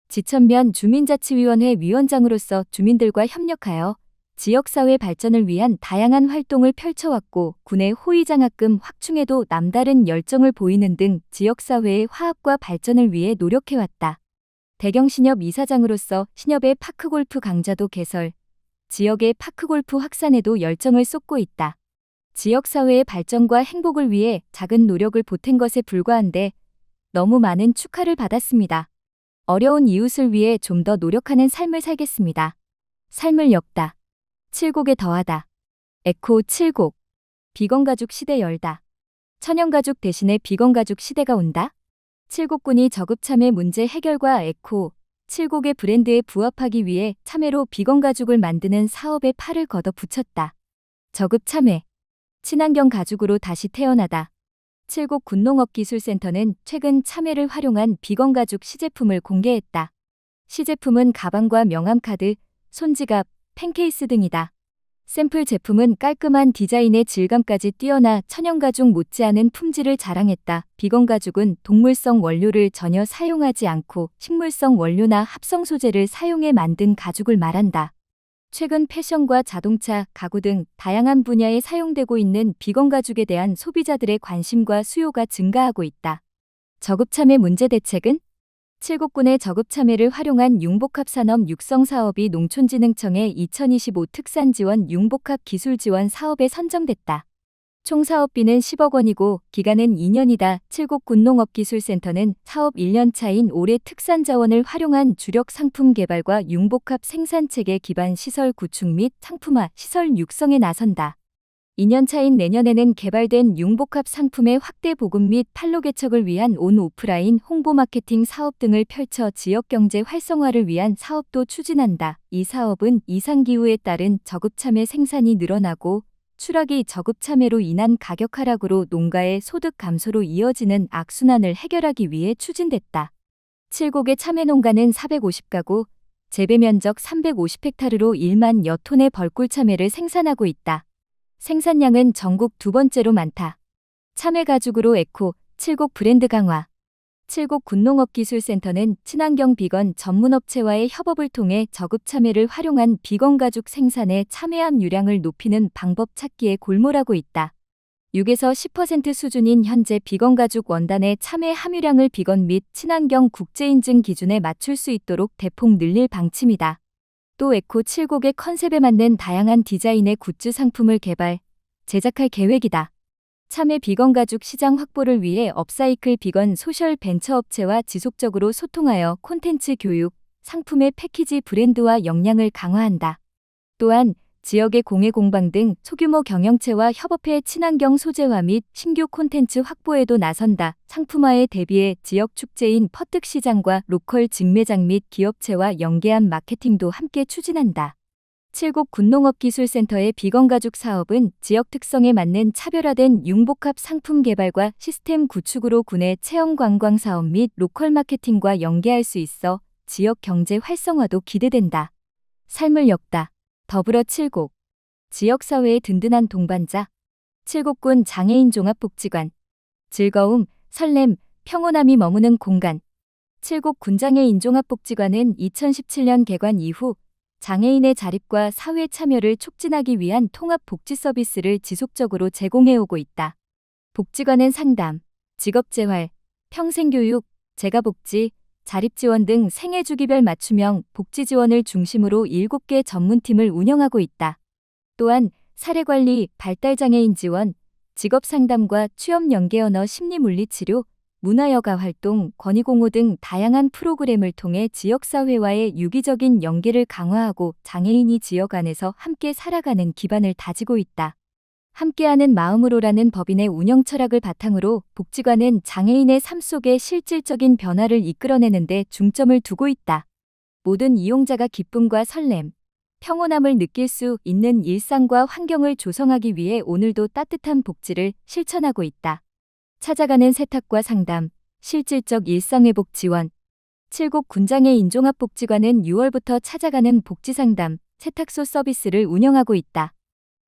지천면 주민자치위원회 위원장으로서 주민들과 협력하여 지역사회 발전을 위한 다양한 활동을 펼쳐왔고 군의 호의장학금 확충에도 남다른 열정을 보이는 등 지역사회의 화합과 발전을 위해 노력해왔다. 대경신협 이사장으로서 신협의 파크골프 강좌도 개설, 지역의 파크골프 확산에도 열정을 쏟고 있다. 지역사회의 발전과 행복을 위해 작은 노력을 보탠 것에 불과한데 너무 많은 축하를 받았습니다. 어려운 이웃을 위해 좀 더 노력하는 삶을 살겠습니다. 삶을 엮다. 칠곡에 더하다. 에코 칠곡. 비건가족 시대 열다. 천연가족 대신에 비건가족 시대가 온다. 칠곡군이 저급참외 문제 해결과 에코, 칠곡의 브랜드에 부합하기 위해 참외로 비건가죽을 만드는 사업에 팔을 걷어붙였다. 저급참외. 친환경 가죽으로 다시 태어나다. 칠곡 군농업기술센터는 최근 참외를 활용한 비건가죽 시제품을 공개했다. 시제품은 가방과 명함카드, 손지갑, 펜케이스 등이다. 샘플 제품은 깔끔한 디자인의 질감까지 뛰어나 천연가죽 못지않은 품질을 자랑했다. 비건가죽은 동물성 원료를 전혀 사용하지 않고 식물성 원료나 합성 소재를 사용해 만든 가죽을 말한다. 최근 패션과 자동차, 가구 등 다양한 분야에 사용되고 있는 비건가죽에 대한 소비자들의 관심과 수요가 증가하고 있다. 저급참외 문제 대책은? 칠곡군의 저급참외를 활용한 융복합 산업 육성 사업이 농촌진흥청의 2025 특산지원 융복합 기술지원 사업에 선정됐다. 총 사업비는 10억 원이고 기간은 2년이다. 칠곡군농업기술센터는 사업 1년차인 올해 특산자원을 활용한 주력 상품 개발과 융복합 생산체계 기반 시설 구축 및 상품화, 시설 육성에 나선다. 2년차인 내년에는 개발된 융복합 상품의 확대 보급 및 판로 개척을 위한 온 오프라인 홍보 마케팅 사업 등을 펼쳐 지역경제 활성화를 위한 사업도 추진한다. 이 사업은 이상기후에 따른 저급참외 생산이 늘어나고 추락이 저급참외로 인한 가격 하락으로 농가의 소득 감소로 이어지는 악순환을 해결하기 위해 추진됐다. 칠곡의 참외농가는 450가구, 재배면적 350헥타르로 1만 여 톤의 벌꿀참외를 생산하고 있다. 생산량은 전국 두 번째로 많다. 참외 가죽으로 에코, 칠곡 브랜드 강화. 칠곡 군농업기술센터는 친환경 비건 전문업체와의 협업을 통해 저급참외를 활용한 비건 가죽 생산의 참외 함유량을 높이는 방법 찾기에 골몰하고 있다. 6에서 10% 수준인 현재 비건 가죽 원단의 참외 함유량을 비건 및 친환경 국제인증 기준에 맞출 수 있도록 대폭 늘릴 방침이다. 또 에코 칠곡의 컨셉에 맞는 다양한 디자인의 굿즈 상품을 개발, 제작할 계획이다. 참외 비건 가죽 시장 확보를 위해 업사이클 비건 소셜 벤처 업체와 지속적으로 소통하여 콘텐츠 교육, 상품의 패키지 브랜드와 역량을 강화한다. 또한 지역의 공예 공방 등 소규모 경영체와 협업해 친환경 소재화 및 신규 콘텐츠 확보에도 나선다. 상품화에 대비해 지역 축제인 퍼뜩 시장과 로컬 직매장 및 기업체와 연계한 마케팅도 함께 추진한다. 칠곡 군농업기술센터의 비건가죽 사업은 지역 특성에 맞는 차별화된 융복합 상품 개발과 시스템 구축으로 군의 체험 관광 사업 및 로컬 마케팅과 연계할 수 있어 지역 경제 활성화도 기대된다. 삶을 엮다. 더불어 칠곡. 지역사회의 든든한 동반자. 칠곡군 장애인 종합복지관. 즐거움, 설렘, 평온함이 머무는 공간. 칠곡 군장애인 종합복지관은 2017년 개관 이후 장애인의 자립과 사회 참여를 촉진하기 위한 통합 복지 서비스를 지속적으로 제공해오고 있다. 복지관은 상담, 직업재활, 평생교육, 재가복지, 자립지원 등 생애주기별 맞춤형 복지 지원을 중심으로 7개 전문팀을 운영하고 있다. 또한 사례관리, 발달장애인 지원, 직업상담과 취업연계언어 심리물리치료, 문화여가 활동, 권익공호 등 다양한 프로그램을 통해 지역사회와의 유기적인 연계를 강화하고 장애인이 지역 안에서 함께 살아가는 기반을 다지고 있다. 함께하는 마음으로라는 법인의 운영 철학을 바탕으로 복지관은 장애인의 삶 속에 실질적인 변화를 이끌어내는 데 중점을 두고 있다. 모든 이용자가 기쁨과 설렘, 평온함을 느낄 수 있는 일상과 환경을 조성하기 위해 오늘도 따뜻한 복지를 실천하고 있다. 찾아가는 세탁과 상담, 실질적 일상회복 지원. 칠곡 군장의 인종합복지관은 6월부터 찾아가는 복지상담, 세탁소 서비스를 운영하고 있다.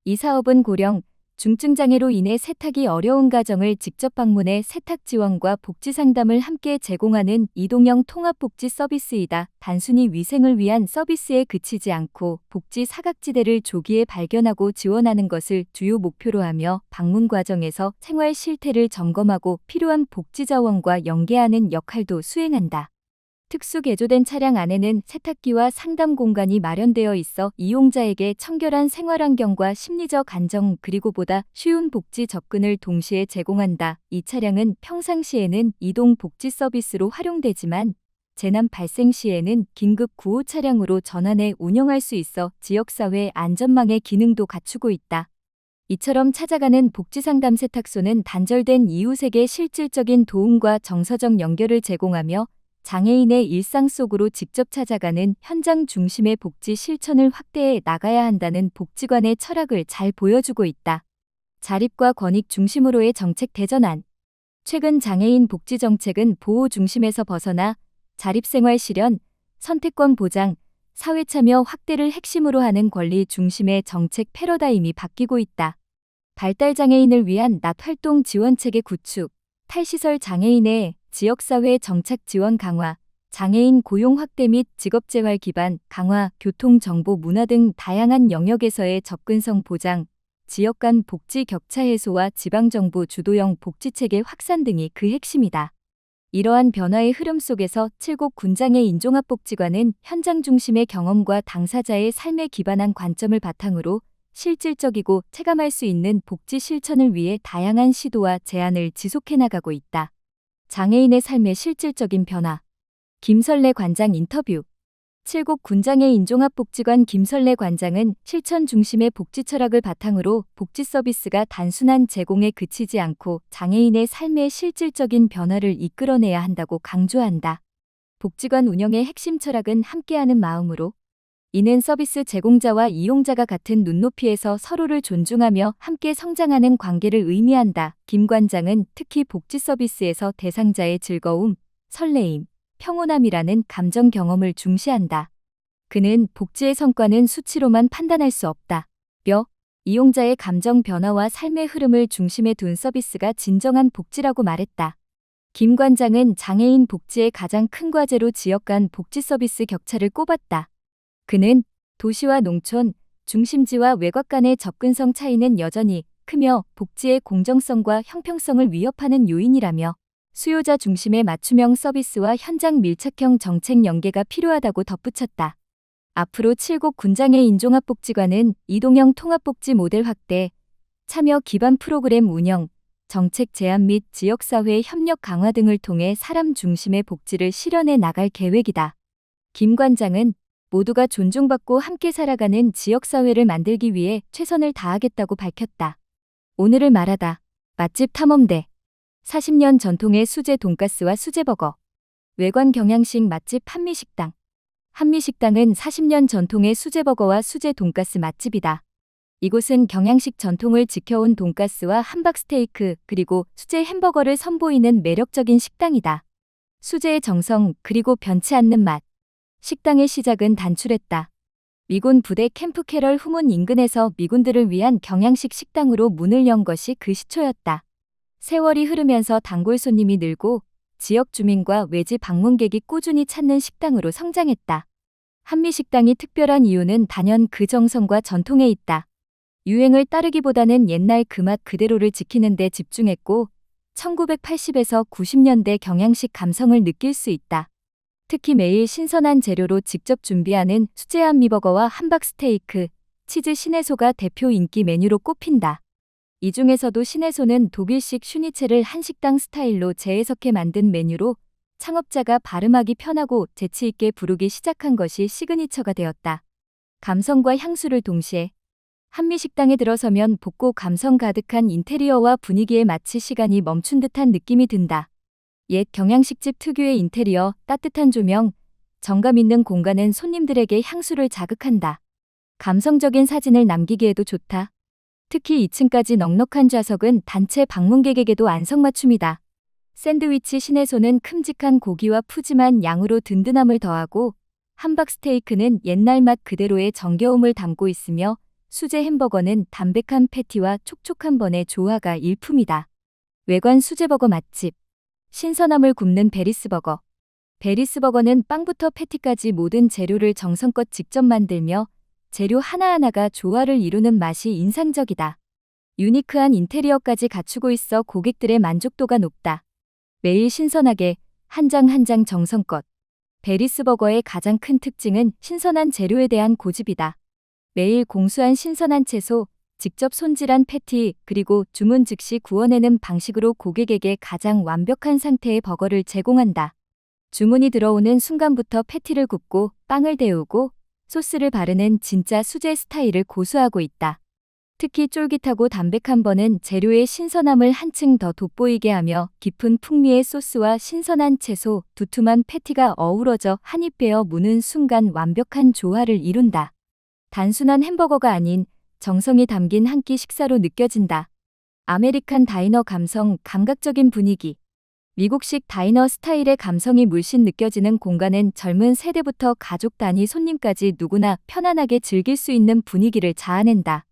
이 사업은 고령, 중증장애로 인해 세탁이 어려운 가정을 직접 방문해 세탁 지원과 복지 상담을 함께 제공하는 이동형 통합복지 서비스이다. 단순히 위생을 위한 서비스에 그치지 않고 복지 사각지대를 조기에 발견하고 지원하는 것을 주요 목표로 하며 방문 과정에서 생활 실태를 점검하고 필요한 복지 자원과 연계하는 역할도 수행한다. 특수 개조된 차량 안에는 세탁기와 상담 공간이 마련되어 있어 이용자에게 청결한 생활환경과 심리적 안정 그리고 보다 쉬운 복지 접근을 동시에 제공한다. 이 차량은 평상시에는 이동 복지 서비스로 활용되지만 재난 발생 시에는 긴급 구호 차량으로 전환해 운영할 수 있어 지역사회 안전망의 기능도 갖추고 있다. 이처럼 찾아가는 복지상담 세탁소는 단절된 이웃에게 실질적인 도움과 정서적 연결을 제공하며 장애인의 일상 속으로 직접 찾아가는 현장 중심의 복지 실천을 확대해 나가야 한다는 복지관의 철학을 잘 보여주고 있다. 자립과 권익 중심으로의 정책 대전환. 최근 장애인 복지 정책은 보호 중심에서 벗어나 자립생활 실현, 선택권 보장, 사회참여 확대를 핵심으로 하는 권리 중심의 정책 패러다임이 바뀌고 있다. 발달장애인을 위한 낮활동 지원체계 구축, 탈시설 장애인의 지역사회 정착 지원 강화, 장애인 고용 확대 및 직업재활 기반 강화, 교통정보 문화 등 다양한 영역에서의 접근성 보장, 지역 간 복지 격차 해소와 지방정부 주도형 복지체계 확산 등이 그 핵심이다. 이러한 변화의 흐름 속에서 칠곡 군장의 인종합복지관은 현장 중심의 경험과 당사자의 삶에 기반한 관점을 바탕으로 실질적이고 체감할 수 있는 복지 실천을 위해 다양한 시도와 제안을 지속해 나가고 있다. 장애인의 삶의 실질적인 변화. 김설래 관장 인터뷰. 칠곡 군장의 인종합복지관 김설래 관장은 실천 중심의 복지 철학을 바탕으로 복지 서비스가 단순한 제공에 그치지 않고 장애인의 삶의 실질적인 변화를 이끌어내야 한다고 강조한다. 복지관 운영의 핵심 철학은 함께하는 마음으로, 이는 서비스 제공자와 이용자가 같은 눈높이에서 서로를 존중하며 함께 성장하는 관계를 의미한다. 김 관장은 특히 복지 서비스에서 대상자의 즐거움, 설레임, 평온함이라는 감정 경험을 중시한다. 그는 복지의 성과는 수치로만 판단할 수 없다. 이용자의 감정 변화와 삶의 흐름을 중심에 둔 서비스가 진정한 복지라고 말했다. 김 관장은 장애인 복지의 가장 큰 과제로 지역 간 복지 서비스 격차를 꼽았다. 그는 도시와 농촌, 중심지와 외곽 간의 접근성 차이는 여전히 크며 복지의 공정성과 형평성을 위협하는 요인이라며 수요자 중심의 맞춤형 서비스와 현장 밀착형 정책 연계가 필요하다고 덧붙였다. 앞으로 칠곡 군장의 인종합복지관은 이동형 통합복지 모델 확대, 참여 기반 프로그램 운영, 정책 제안 및 지역사회 협력 강화 등을 통해 사람 중심의 복지를 실현해 나갈 계획이다. 김 관장은 모두가 존중받고 함께 살아가는 지역사회를 만들기 위해 최선을 다하겠다고 밝혔다. 오늘을 말하다. 맛집 탐험대. 40년 전통의 수제 돈가스와 수제버거. 외관 경양식 맛집 한미식당. 한미식당은 40년 전통의 수제버거와 수제 돈가스 맛집이다. 이곳은 경양식 전통을 지켜온 돈가스와 함박스테이크 그리고 수제 햄버거를 선보이는 매력적인 식당이다. 수제의 정성 그리고 변치 않는 맛. 식당의 시작은 단출했다. 미군 부대 캠프 캐럴 후문 인근에서 미군들을 위한 경양식 식당으로 문을 연 것이 그 시초였다. 세월이 흐르면서 단골 손님이 늘고 지역 주민과 외지 방문객이 꾸준히 찾는 식당으로 성장했다. 한미식당이 특별한 이유는 단연 그 정성과 전통에 있다. 유행을 따르기보다는 옛날 그 맛 그대로를 지키는 데 집중했고 1980에서 90년대 경양식 감성을 느낄 수 있다. 특히 매일 신선한 재료로 직접 준비하는 수제 한미버거와 함박스테이크, 치즈 시내소가 대표 인기 메뉴로 꼽힌다. 이 중에서도 시내소는 독일식 슈니첼을 한식당 스타일로 재해석해 만든 메뉴로 창업자가 발음하기 편하고 재치 있게 부르기 시작한 것이 시그니처가 되었다. 감성과 향수를 동시에 한미식당에 들어서면 볶고 감성 가득한 인테리어와 분위기에 마치 시간이 멈춘 듯한 느낌이 든다. 옛 경양식집 특유의 인테리어, 따뜻한 조명, 정감 있는 공간은 손님들에게 향수를 자극한다. 감성적인 사진을 남기기에도 좋다. 특히 2층까지 넉넉한 좌석은 단체 방문객에게도 안성맞춤이다. 샌드위치 신의소는 큼직한 고기와 푸짐한 양으로 든든함을 더하고 함박스테이크는 옛날 맛 그대로의 정겨움을 담고 있으며 수제 햄버거는 담백한 패티와 촉촉한 번의 조화가 일품이다. 외관 수제버거 맛집 신선함을 굽는 베리스버거. 베리스버거는 빵부터 패티까지 모든 재료를 정성껏 직접 만들며 재료 하나하나가 조화를 이루는 맛이 인상적이다. 유니크한 인테리어까지 갖추고 있어 고객들의 만족도가 높다. 매일 신선하게 한 장 한 장 정성껏. 베리스버거의 가장 큰 특징은 신선한 재료에 대한 고집이다. 매일 공수한 신선한 채소, 직접 손질한 패티, 그리고 주문 즉시 구워내는 방식으로 고객에게 가장 완벽한 상태의 버거를 제공한다. 주문이 들어오는 순간부터 패티를 굽고 빵을 데우고 소스를 바르는 진짜 수제 스타일을 고수하고 있다. 특히 쫄깃하고 담백한 버는 재료의 신선함을 한층 더 돋보이게 하며 깊은 풍미의 소스와 신선한 채소, 두툼한 패티가 어우러져 한입 베어 무는 순간 완벽한 조화를 이룬다. 단순한 햄버거가 아닌 정성이 담긴 한 끼 식사로 느껴진다. 아메리칸 다이너 감성, 감각적인 분위기. 미국식 다이너 스타일의 감성이 물씬 느껴지는 공간은 젊은 세대부터 가족 단위 손님까지 누구나 편안하게 즐길 수 있는 분위기를 자아낸다.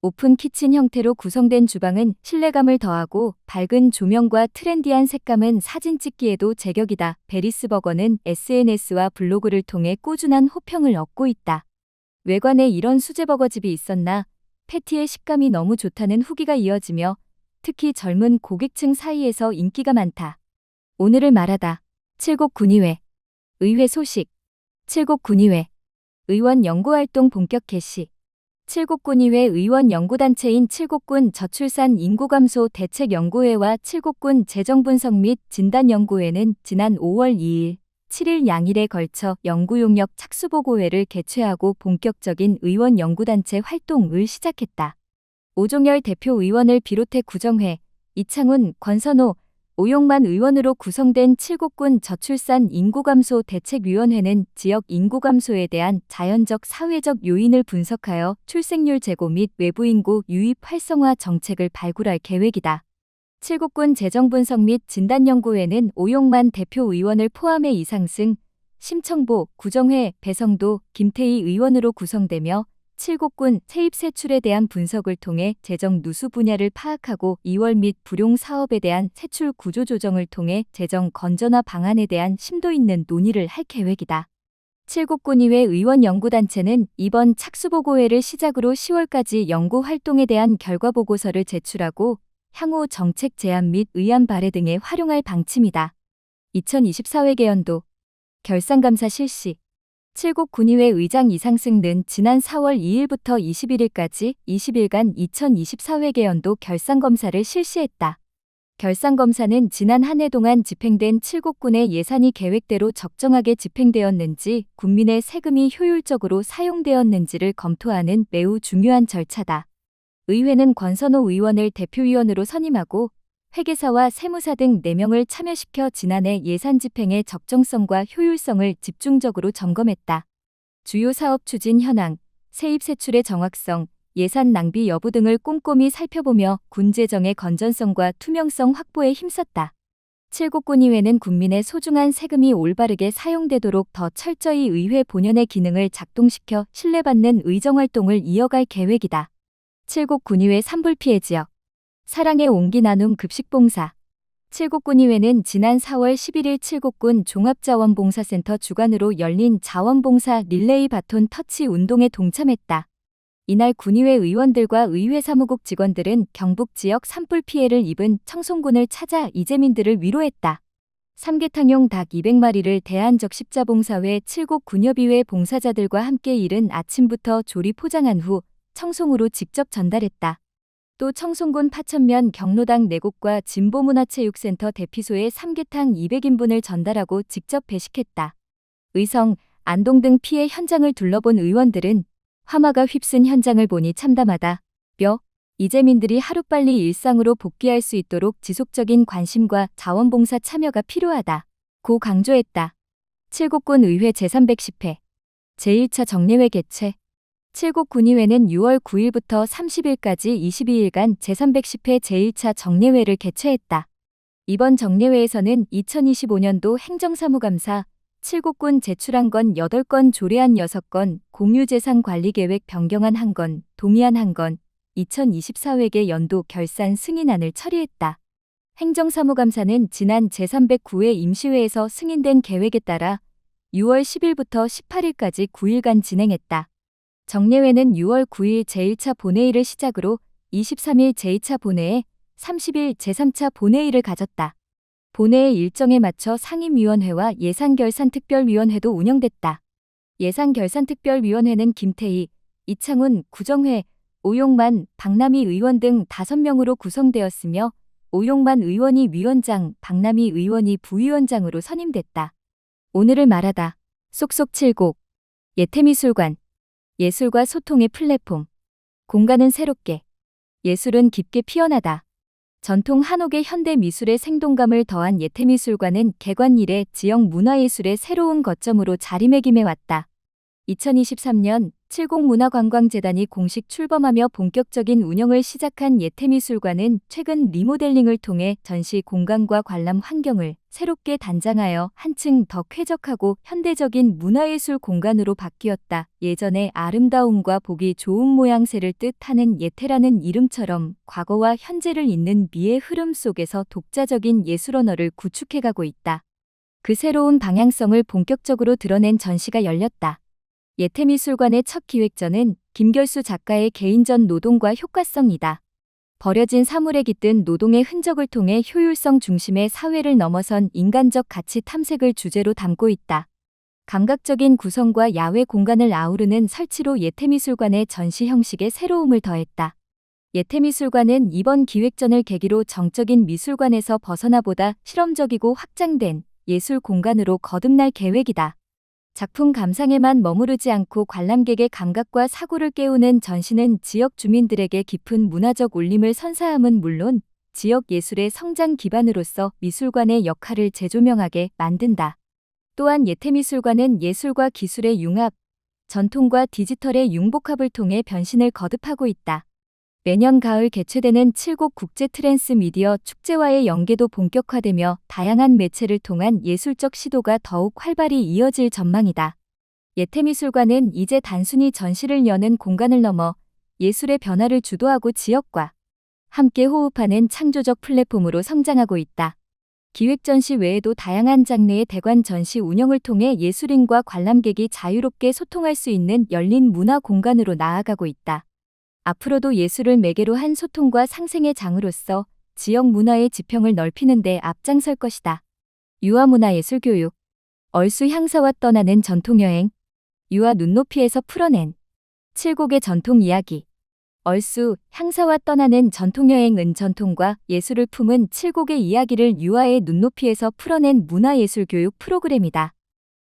오픈 키친 형태로 구성된 주방은 신뢰감을 더하고 밝은 조명과 트렌디한 색감은 사진 찍기에도 제격이다. 베리스버거는 SNS와 블로그를 통해 꾸준한 호평을 얻고 있다. 외관에 이런 수제버거집이 있었나? 패티의 식감이 너무 좋다는 후기가 이어지며 특히 젊은 고객층 사이에서 인기가 많다. 오늘을 말하다. 칠곡군의회 의회 소식. 칠곡군의회 의원 연구활동 본격 개시. 칠곡군의회 의원 연구단체인 칠곡군 저출산 인구감소 대책연구회와 칠곡군 재정분석 및 진단연구회는 지난 5월 2일, 7일 양일에 걸쳐 연구용역 착수보고회를 개최하고 본격적인 의원 연구단체 활동을 시작했다. 오종열 대표 의원을 비롯해 구정회, 이창훈, 권선호, 오용만 의원으로 구성된 칠곡군 저출산 인구감소 대책위원회는 지역 인구감소에 대한 자연적 사회적 요인을 분석하여 출생률 제고 및 외부 인구 유입 활성화 정책을 발굴할 계획이다. 칠곡군 재정분석 및 진단연구회는 오용만 대표 의원을 포함해 이상승, 심청보, 구정회, 배성도, 김태희 의원으로 구성되며 칠곡군 세입세출에 대한 분석을 통해 재정 누수 분야를 파악하고 2월 및 불용 사업에 대한 세출 구조 조정을 통해 재정 건전화 방안에 대한 심도 있는 논의를 할 계획이다. 칠곡군의회 의원연구단체는 이번 착수보고회를 시작으로 10월까지 연구활동에 대한 결과보고서를 제출하고 향후 정책 제안 및 의안 발의 등에 활용할 방침이다. 2024회 개연도 결산감사 실시. 칠곡군의회 의장 이상승는 지난 4월 2일부터 21일까지 20일간 2024회 개연도 결산검사를 실시했다. 결산검사는 지난 한 해 동안 집행된 칠곡군의 예산이 계획대로 적정하게 집행되었는지, 국민의 세금이 효율적으로 사용되었는지를 검토하는 매우 중요한 절차다. 의회는 권선호 의원을 대표위원으로 선임하고 회계사와 세무사 등 4명을 참여시켜 지난해 예산 집행의 적정성과 효율성을 집중적으로 점검했다. 주요 사업 추진 현황, 세입 세출의 정확성, 예산 낭비 여부 등을 꼼꼼히 살펴보며 군 재정의 건전성과 투명성 확보에 힘썼다. 칠곡군의회는 국민의 소중한 세금이 올바르게 사용되도록 더 철저히 의회 본연의 기능을 작동시켜 신뢰받는 의정활동을 이어갈 계획이다. 칠곡군의회 산불 피해 지역. 사랑의 온기 나눔 급식봉사. 칠곡군의회는 지난 4월 11일 칠곡군 종합자원봉사센터 주관으로 열린 자원봉사 릴레이 바톤 터치 운동에 동참했다. 이날 군의회 의원들과 의회 사무국 직원들은 경북 지역 산불 피해를 입은 청송군을 찾아 이재민들을 위로했다. 삼계탕용 닭 200마리를 대한적십자봉사회 칠곡군협의회 봉사자들과 함께 이른 아침부터 조리 포장한 후 청송으로 직접 전달했다. 또 청송군 파천면 경로당 4곳과 진보문화체육센터 대피소에 삼계탕 200인분을 전달하고 직접 배식했다. 의성, 안동 등 피해 현장을 둘러본 의원들은 화마가 휩쓴 현장을 보니 참담하다. 이재민들이 하루빨리 일상으로 복귀할 수 있도록 지속적인 관심과 자원봉사 참여가 필요하다. 고 강조했다. 칠곡군 의회 제310회 제1차 정례회 개최. 칠곡군의회는 6월 9일부터 30일까지 22일간 제310회 제1차 정례회를 개최했다. 이번 정례회에서는 2025년도 행정사무감사, 칠곡군 제출한 건 8건, 조례안 6건, 공유재산관리계획 변경안 1건, 동의안 1건, 2024회계 연도 결산 승인안을 처리했다. 행정사무감사는 지난 제309회 임시회에서 승인된 계획에 따라 6월 10일부터 18일까지 9일간 진행했다. 정례회는 6월 9일 제1차 본회의를 시작으로 23일 제2차 본회에, 30일 제3차 본회의를 가졌다. 본회의 일정에 맞춰 상임위원회와 예산결산특별위원회도 운영됐다. 예산결산특별위원회는 김태희, 이창훈, 구정회, 오용만, 박남희 의원 등 5명으로 구성되었으며 오용만 의원이 위원장, 박남희 의원이 부위원장으로 선임됐다. 오늘을 말하다. 쏙쏙 칠곡. 예태미술관. 예술과 소통의 플랫폼. 공간은 새롭게. 예술은 깊게 피어나다. 전통 한옥의 현대 미술의 생동감을 더한 예태미술관은 개관 이래 지역 문화예술의 새로운 거점으로 자리매김해왔다. 2023년 칠곡문화관광재단이 공식 출범하며 본격적인 운영을 시작한 예태미술관은 최근 리모델링을 통해 전시 공간과 관람 환경을 새롭게 단장하여 한층 더 쾌적하고 현대적인 문화예술 공간으로 바뀌었다. 예전의 아름다움과 보기 좋은 모양새를 뜻하는 예태라는 이름처럼 과거와 현재를 잇는 미의 흐름 속에서 독자적인 예술 언어를 구축해가고 있다. 그 새로운 방향성을 본격적으로 드러낸 전시가 열렸다. 예태미술관의 첫 기획전은 김결수 작가의 개인전 노동과 효과성이다. 버려진 사물에 깃든 노동의 흔적을 통해 효율성 중심의 사회를 넘어선 인간적 가치 탐색을 주제로 담고 있다. 감각적인 구성과 야외 공간을 아우르는 설치로 예태미술관의 전시 형식에 새로움을 더했다. 예태미술관은 이번 기획전을 계기로 정적인 미술관에서 벗어나 보다 실험적이고 확장된 예술 공간으로 거듭날 계획이다. 작품 감상에만 머무르지 않고 관람객의 감각과 사고를 깨우는 전시는 지역 주민들에게 깊은 문화적 울림을 선사함은 물론 지역 예술의 성장 기반으로서 미술관의 역할을 재조명하게 만든다. 또한 예태미술관은 예술과 기술의 융합, 전통과 디지털의 융복합을 통해 변신을 거듭하고 있다. 매년 가을 개최되는 칠곡 국제 트랜스 미디어 축제와의 연계도 본격화되며 다양한 매체를 통한 예술적 시도가 더욱 활발히 이어질 전망이다. 예태미술관은 이제 단순히 전시를 여는 공간을 넘어 예술의 변화를 주도하고 지역과 함께 호흡하는 창조적 플랫폼으로 성장하고 있다. 기획 전시 외에도 다양한 장르의 대관 전시 운영을 통해 예술인과 관람객이 자유롭게 소통할 수 있는 열린 문화 공간으로 나아가고 있다. 앞으로도 예술을 매개로 한 소통과 상생의 장으로서 지역 문화의 지평을 넓히는 데 앞장설 것이다. 유아문화예술교육. 얼수 향사와 떠나는 전통여행. 유아 눈높이에서 풀어낸 칠곡의 전통 이야기. 얼수 향사와 떠나는 전통여행은 전통과 예술을 품은 칠곡의 이야기를 유아의 눈높이에서 풀어낸 문화예술교육 프로그램이다.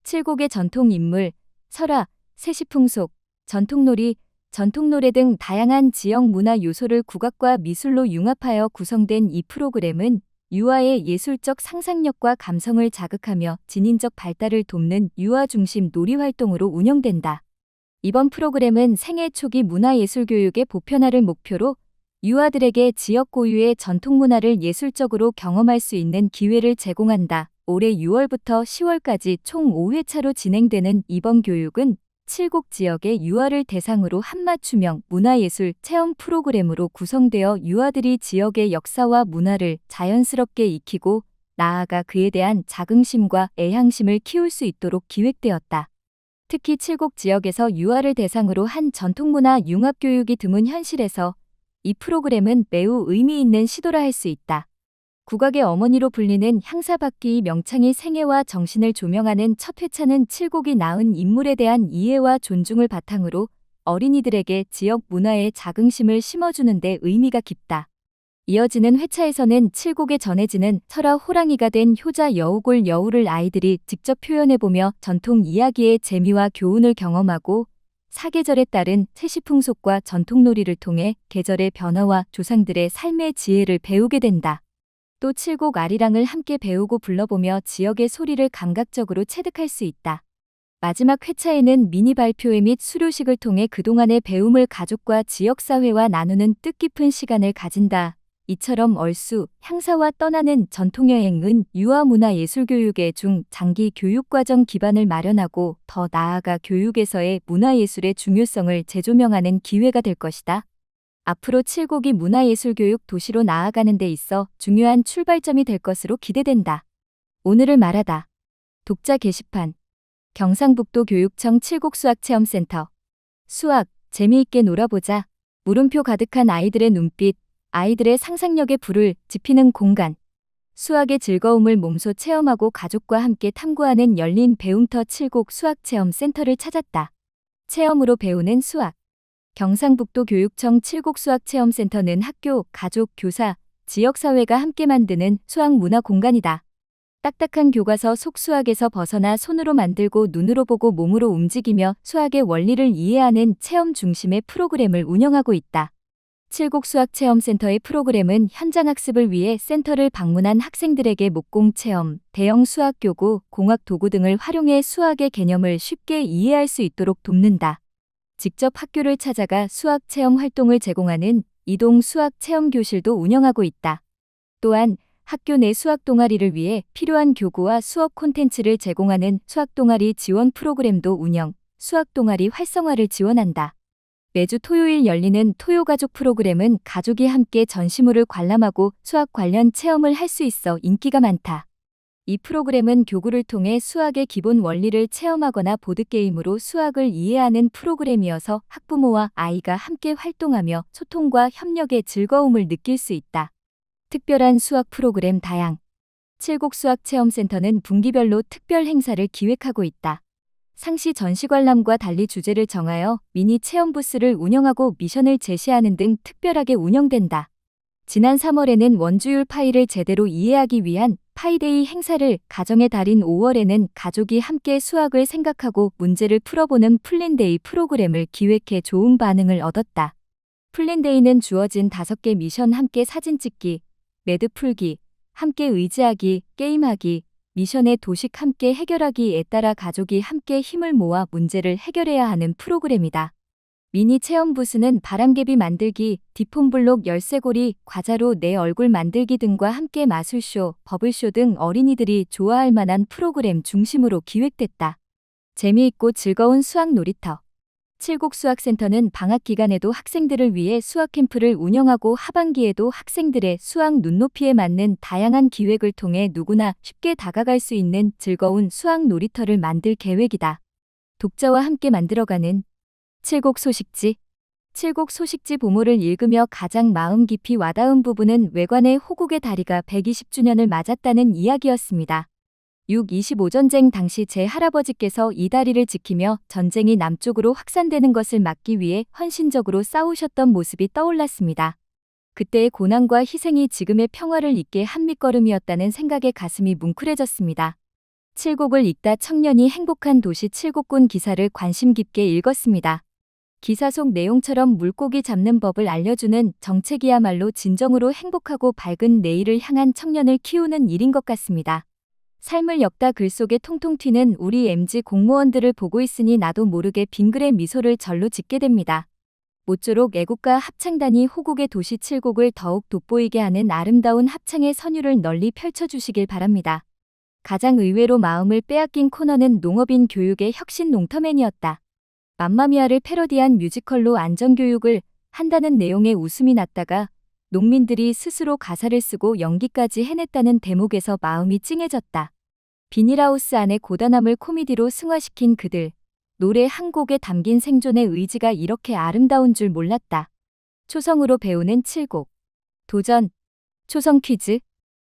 칠곡의 전통 인물, 설화, 세시풍속, 전통놀이, 전통노래 등 다양한 지역 문화 요소를 국악과 미술로 융합하여 구성된 이 프로그램은 유아의 예술적 상상력과 감성을 자극하며 진인적 발달을 돕는 유아 중심 놀이 활동으로 운영된다. 이번 프로그램은 생애 초기 문화예술교육의 보편화를 목표로 유아들에게 지역 고유의 전통문화를 예술적으로 경험할 수 있는 기회를 제공한다. 올해 6월부터 10월까지 총 5회차로 진행되는 이번 교육은 칠곡 지역의 유아를 대상으로 한맞춤형 문화예술 체험 프로그램으로 구성되어 유아들이 지역의 역사와 문화를 자연스럽게 익히고 나아가 그에 대한 자긍심과 애향심을 키울 수 있도록 기획되었다. 특히 칠곡 지역에서 유아를 대상으로 한 전통문화 융합교육이 드문 현실에서 이 프로그램은 매우 의미 있는 시도라 할 수 있다. 국악의 어머니로 불리는 향사박귀의 명창이 생애와 정신을 조명하는 첫 회차는 칠곡이 낳은 인물에 대한 이해와 존중을 바탕으로 어린이들에게 지역 문화에 자긍심을 심어주는 데 의미가 깊다. 이어지는 회차에서는 칠곡에 전해지는 설화 호랑이가 된 효자 여우골 여우를 아이들이 직접 표현해보며 전통 이야기의 재미와 교훈을 경험하고 사계절에 따른 세시풍속과 전통놀이를 통해 계절의 변화와 조상들의 삶의 지혜를 배우게 된다. 또 칠곡 아리랑을 함께 배우고 불러보며 지역의 소리를 감각적으로 체득할 수 있다. 마지막 회차에는 미니 발표회 및 수료식을 통해 그동안의 배움을 가족과 지역사회와 나누는 뜻깊은 시간을 가진다. 이처럼 얼수, 향사와 떠나는 전통여행은 유아문화예술교육의 중장기 교육과정 기반을 마련하고 더 나아가 교육에서의 문화예술의 중요성을 재조명하는 기회가 될 것이다. 앞으로 칠곡이 문화예술교육 도시로 나아가는 데 있어 중요한 출발점이 될 것으로 기대된다. 오늘을 말하다. 독자 게시판. 경상북도 교육청 칠곡수학체험센터. 수학, 재미있게 놀아보자. 물음표 가득한 아이들의 눈빛, 아이들의 상상력에 불을 지피는 공간. 수학의 즐거움을 몸소 체험하고 가족과 함께 탐구하는 열린 배움터 칠곡 수학체험센터를 찾았다. 체험으로 배우는 수학. 경상북도 교육청 칠곡수학체험센터는 학교, 가족, 교사, 지역사회가 함께 만드는 수학 문화 공간이다. 딱딱한 교과서 속 수학에서 벗어나 손으로 만들고 눈으로 보고 몸으로 움직이며 수학의 원리를 이해하는 체험 중심의 프로그램을 운영하고 있다. 칠곡수학체험센터의 프로그램은 현장학습을 위해 센터를 방문한 학생들에게 목공체험, 대형 수학교구, 공학도구 등을 활용해 수학의 개념을 쉽게 이해할 수 있도록 돕는다. 직접 학교를 찾아가 수학체험 활동을 제공하는 이동 수학체험교실도 운영하고 있다. 또한 학교 내 수학 동아리를 위해 필요한 교구와 수업 콘텐츠를 제공하는 수학동아리 지원 프로그램도 운영, 수학동아리 활성화를 지원한다. 매주 토요일 열리는 토요가족 프로그램은 가족이 함께 전시물을 관람하고 수학 관련 체험을 할 수 있어 인기가 많다. 이 프로그램은 교구를 통해 수학의 기본 원리를 체험하거나 보드게임으로 수학을 이해하는 프로그램이어서 학부모와 아이가 함께 활동하며 소통과 협력의 즐거움을 느낄 수 있다. 특별한 수학 프로그램 다양. 칠곡수학체험센터는 분기별로 특별 행사를 기획하고 있다. 상시 전시관람과 달리 주제를 정하여 미니 체험 부스를 운영하고 미션을 제시하는 등 특별하게 운영된다. 지난 3월에는 원주율 파이를 제대로 이해하기 위한 파이데이 행사를, 가정의 달인 5월에는 가족이 함께 수학을 생각하고 문제를 풀어보는 플린데이 프로그램을 기획해 좋은 반응을 얻었다. 플린데이는 주어진 5개 미션 함께 사진 찍기, 매드 풀기, 함께 의지하기, 게임하기, 미션의 도식 함께 해결하기에 따라 가족이 함께 힘을 모아 문제를 해결해야 하는 프로그램이다. 미니 체험 부스는 바람개비 만들기, 디폼블록 열쇠고리, 과자로 내 얼굴 만들기 등과 함께 마술쇼, 버블쇼 등 어린이들이 좋아할 만한 프로그램 중심으로 기획됐다. 재미있고 즐거운 수학 놀이터. 칠곡수학센터는 방학 기간에도 학생들을 위해 수학 캠프를 운영하고 하반기에도 학생들의 수학 눈높이에 맞는 다양한 기획을 통해 누구나 쉽게 다가갈 수 있는 즐거운 수학 놀이터를 만들 계획이다. 독자와 함께 만들어가는 칠곡 소식지. 칠곡 소식지 보모를 읽으며 가장 마음 깊이 와닿은 부분은 외관의 호국의 다리가 120주년을 맞았다는 이야기였습니다. 6.25 전쟁 당시 제 할아버지께서 이 다리를 지키며 전쟁이 남쪽으로 확산되는 것을 막기 위해 헌신적으로 싸우셨던 모습이 떠올랐습니다. 그때의 고난과 희생이 지금의 평화를 잇게 한 밑거름이었다는 생각에 가슴이 뭉클해졌습니다. 칠곡을 읽다 청년이 행복한 도시 칠곡군 기사를 관심 깊게 읽었습니다. 기사 속 내용처럼 물고기 잡는 법을 알려주는 정책이야말로 진정으로 행복하고 밝은 내일을 향한 청년을 키우는 일인 것 같습니다. 삶을 엮다 글 속에 통통 튀는 우리 MZ 공무원들을 보고 있으니 나도 모르게 빙그레 미소를 절로 짓게 됩니다. 모쪼록 애국가 합창단이 호국의 도시 칠곡을 더욱 돋보이게 하는 아름다운 합창의 선율을 널리 펼쳐주시길 바랍니다. 가장 의외로 마음을 빼앗긴 코너는 농업인 교육의 혁신 농터맨이었다. 맘마미아를 패러디한 뮤지컬로 안전교육을 한다는 내용의 웃음이 났다가 농민들이 스스로 가사를 쓰고 연기까지 해냈다는 대목에서 마음이 찡해졌다. 비닐하우스 안의 고단함을 코미디로 승화시킨 그들. 노래 한 곡에 담긴 생존의 의지가 이렇게 아름다운 줄 몰랐다. 초성으로 배우는 칠곡. 도전. 초성 퀴즈.